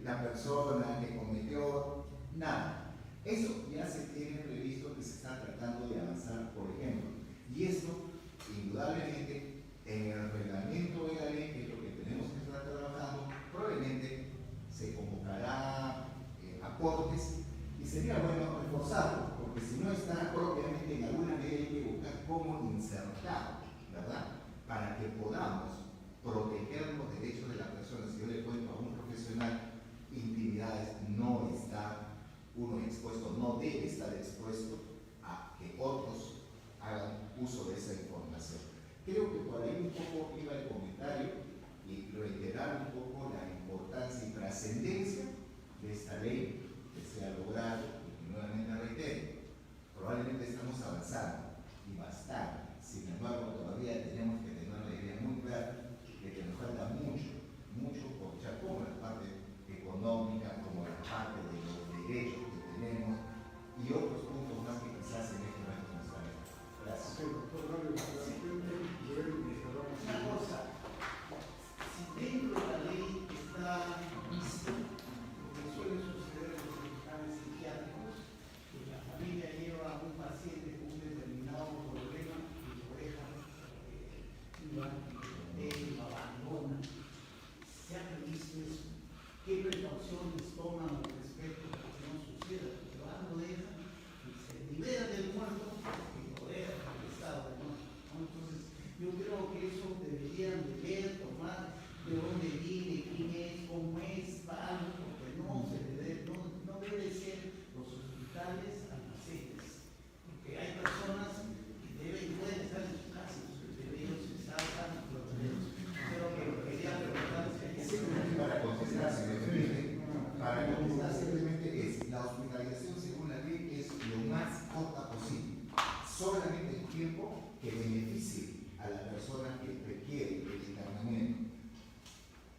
la persona que cometió, nada. Eso ya se tiene previsto que se está tratando de avanzar, por ejemplo. Y esto, indudablemente, en el reglamento de la ley, que es lo que tenemos que estar trabajando, probablemente se convocará aportes y sería bueno reforzarlo, porque si no está propiamente en alguna ley hay que buscar cómo insertar, ¿verdad? Para que podamos proteger los derechos de la persona. Si yo le cuento a un profesional intimidades, no está uno expuesto, no debe estar expuesto a que otros hagan uso de esa información. Creo que por ahí un poco iba el comentario y reiterar un poco la importancia y trascendencia de esta ley que se ha logrado, y nuevamente reitero, probablemente estamos avanzando y bastante. Sin embargo, todavía tenemos que tener la idea muy clara de que nos falta mucho por echar, como la parte económica, como la parte de los derechos que tenemos y otros puntos más que quizás se dejen más responsabilidad. Gracias. Una cosa, si dentro de la ley está visto, lo que suele suceder en los hospitales psiquiátricos, que la familia lleva a un paciente con un determinado problema y lo deja, lo abandona. Se ha previsto eso. ¿Qué precauciones toman al respecto para que no suceda? Porque lo dejan y se libera del muerto y lo deja en el estado de muerto. Entonces, yo creo que eso deberían de ver, tomar de dónde viene, quién es, cómo es, algo, porque no debe ser los hospitales almacenes, porque hay personas que pueden estar en sus casas, ellos están sanos, pero que quería preguntarse para contestar simplemente es la hospitalización según la ley es lo más corta posible, solamente el tiempo que beneficie a la persona que requiere el internamiento.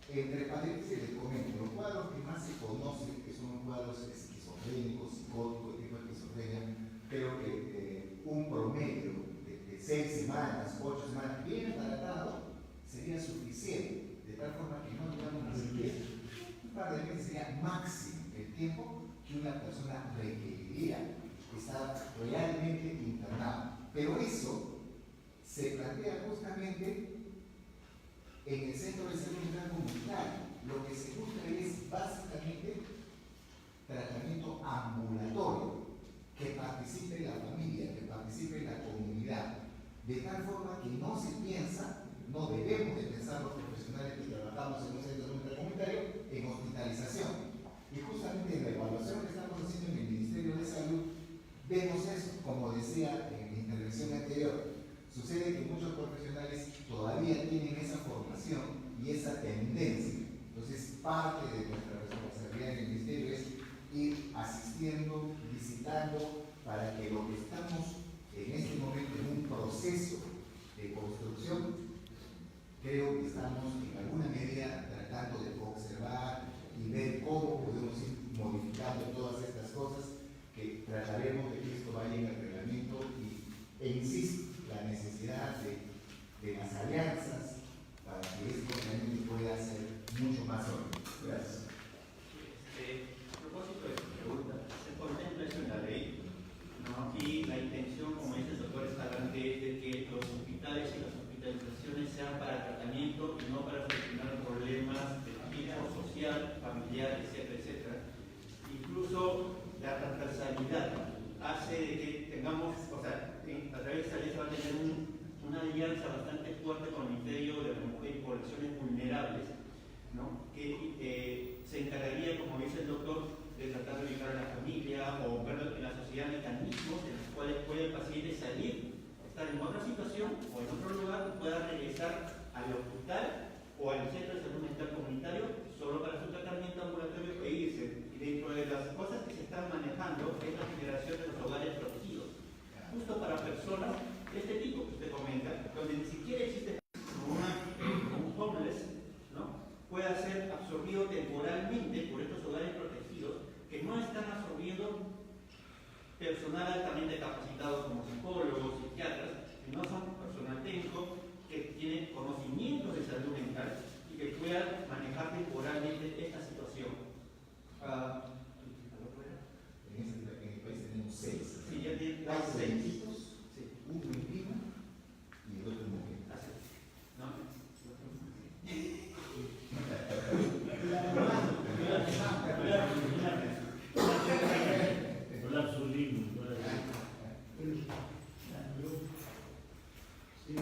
Entre paréntesis les comento, los cuadros que más se conocen, que son cuadros esquizofrénicos, psicóticos, tipo de esquizofrenia, creo que un promedio de 6 semanas, 8 semanas, bien tratado, sería suficiente, de tal forma que no digamos ni siquiera un par de meses sería máximo el tiempo que una persona requeriría estar realmente internada. Pero eso se plantea justamente En el centro de salud mental comunitario, lo que se busca es básicamente tratamiento ambulatorio, que participe la familia, que participe la comunidad, de tal forma que no se piensa, no debemos de pensar los profesionales que trabajamos en un centro de salud mental comunitario en hospitalización. Y justamente en la evaluación que estamos haciendo en el Ministerio de Salud, vemos eso, como decía en mi intervención anterior. Sucede que muchos profesionales todavía tienen esa formación y esa tendencia. Entonces, parte de nuestra responsabilidad en el Ministerio es ir asistiendo, visitando, para que lo que estamos en este momento en un proceso de construcción, creo que estamos en alguna medida tratando de observar y ver cómo podemos ir modificando todas estas cosas, que trataremos de que esto vaya en el reglamento e insisto, la necesidad de las alianzas para que esto realmente pueda ser mucho más sólido. Gracias. A propósito de su pregunta, se contempla eso en la ley, ¿no? Y la intención, como dice el doctor Escalante, es de que los hospitales y las hospitalizaciones sean para tratamiento y no para solucionar problemas de tipo social, familiar, etcétera, etcétera. Incluso la transversalidad hace de que tengamos, o sea, a través de esta ley se va a tener una alianza bastante fuerte con el Ministerio de la Mujer y Poblaciones Vulnerables, ¿no? Que se encargaría, como dice el doctor, de tratar de ubicar a la familia o ver en la sociedad mecanismos en los cuales puede el paciente salir, estar en otra situación o en otro lugar y pueda regresar al hospital o al centro de salud mental comunitario solo para su tratamiento ambulatorio e irse. Y dentro de las cosas que se están manejando es la generación de los hogares protegidos, justo para personas de este tipo que usted comenta, donde ni siquiera existe como un homeless, ¿no? Pueda ser absorbido temporalmente por estos hogares protegidos que no están absorbiendo personal altamente capacitado como psicólogos, psiquiatras, que no son personal técnico, que tiene conocimientos de salud mental y que puedan manejar temporalmente esta situación. En el país tenemos 6. Sí, ya tiene 6 6. sí. Uno en Lima y el otro en mujer. Así. ¿No? Colapso lindo. Sí.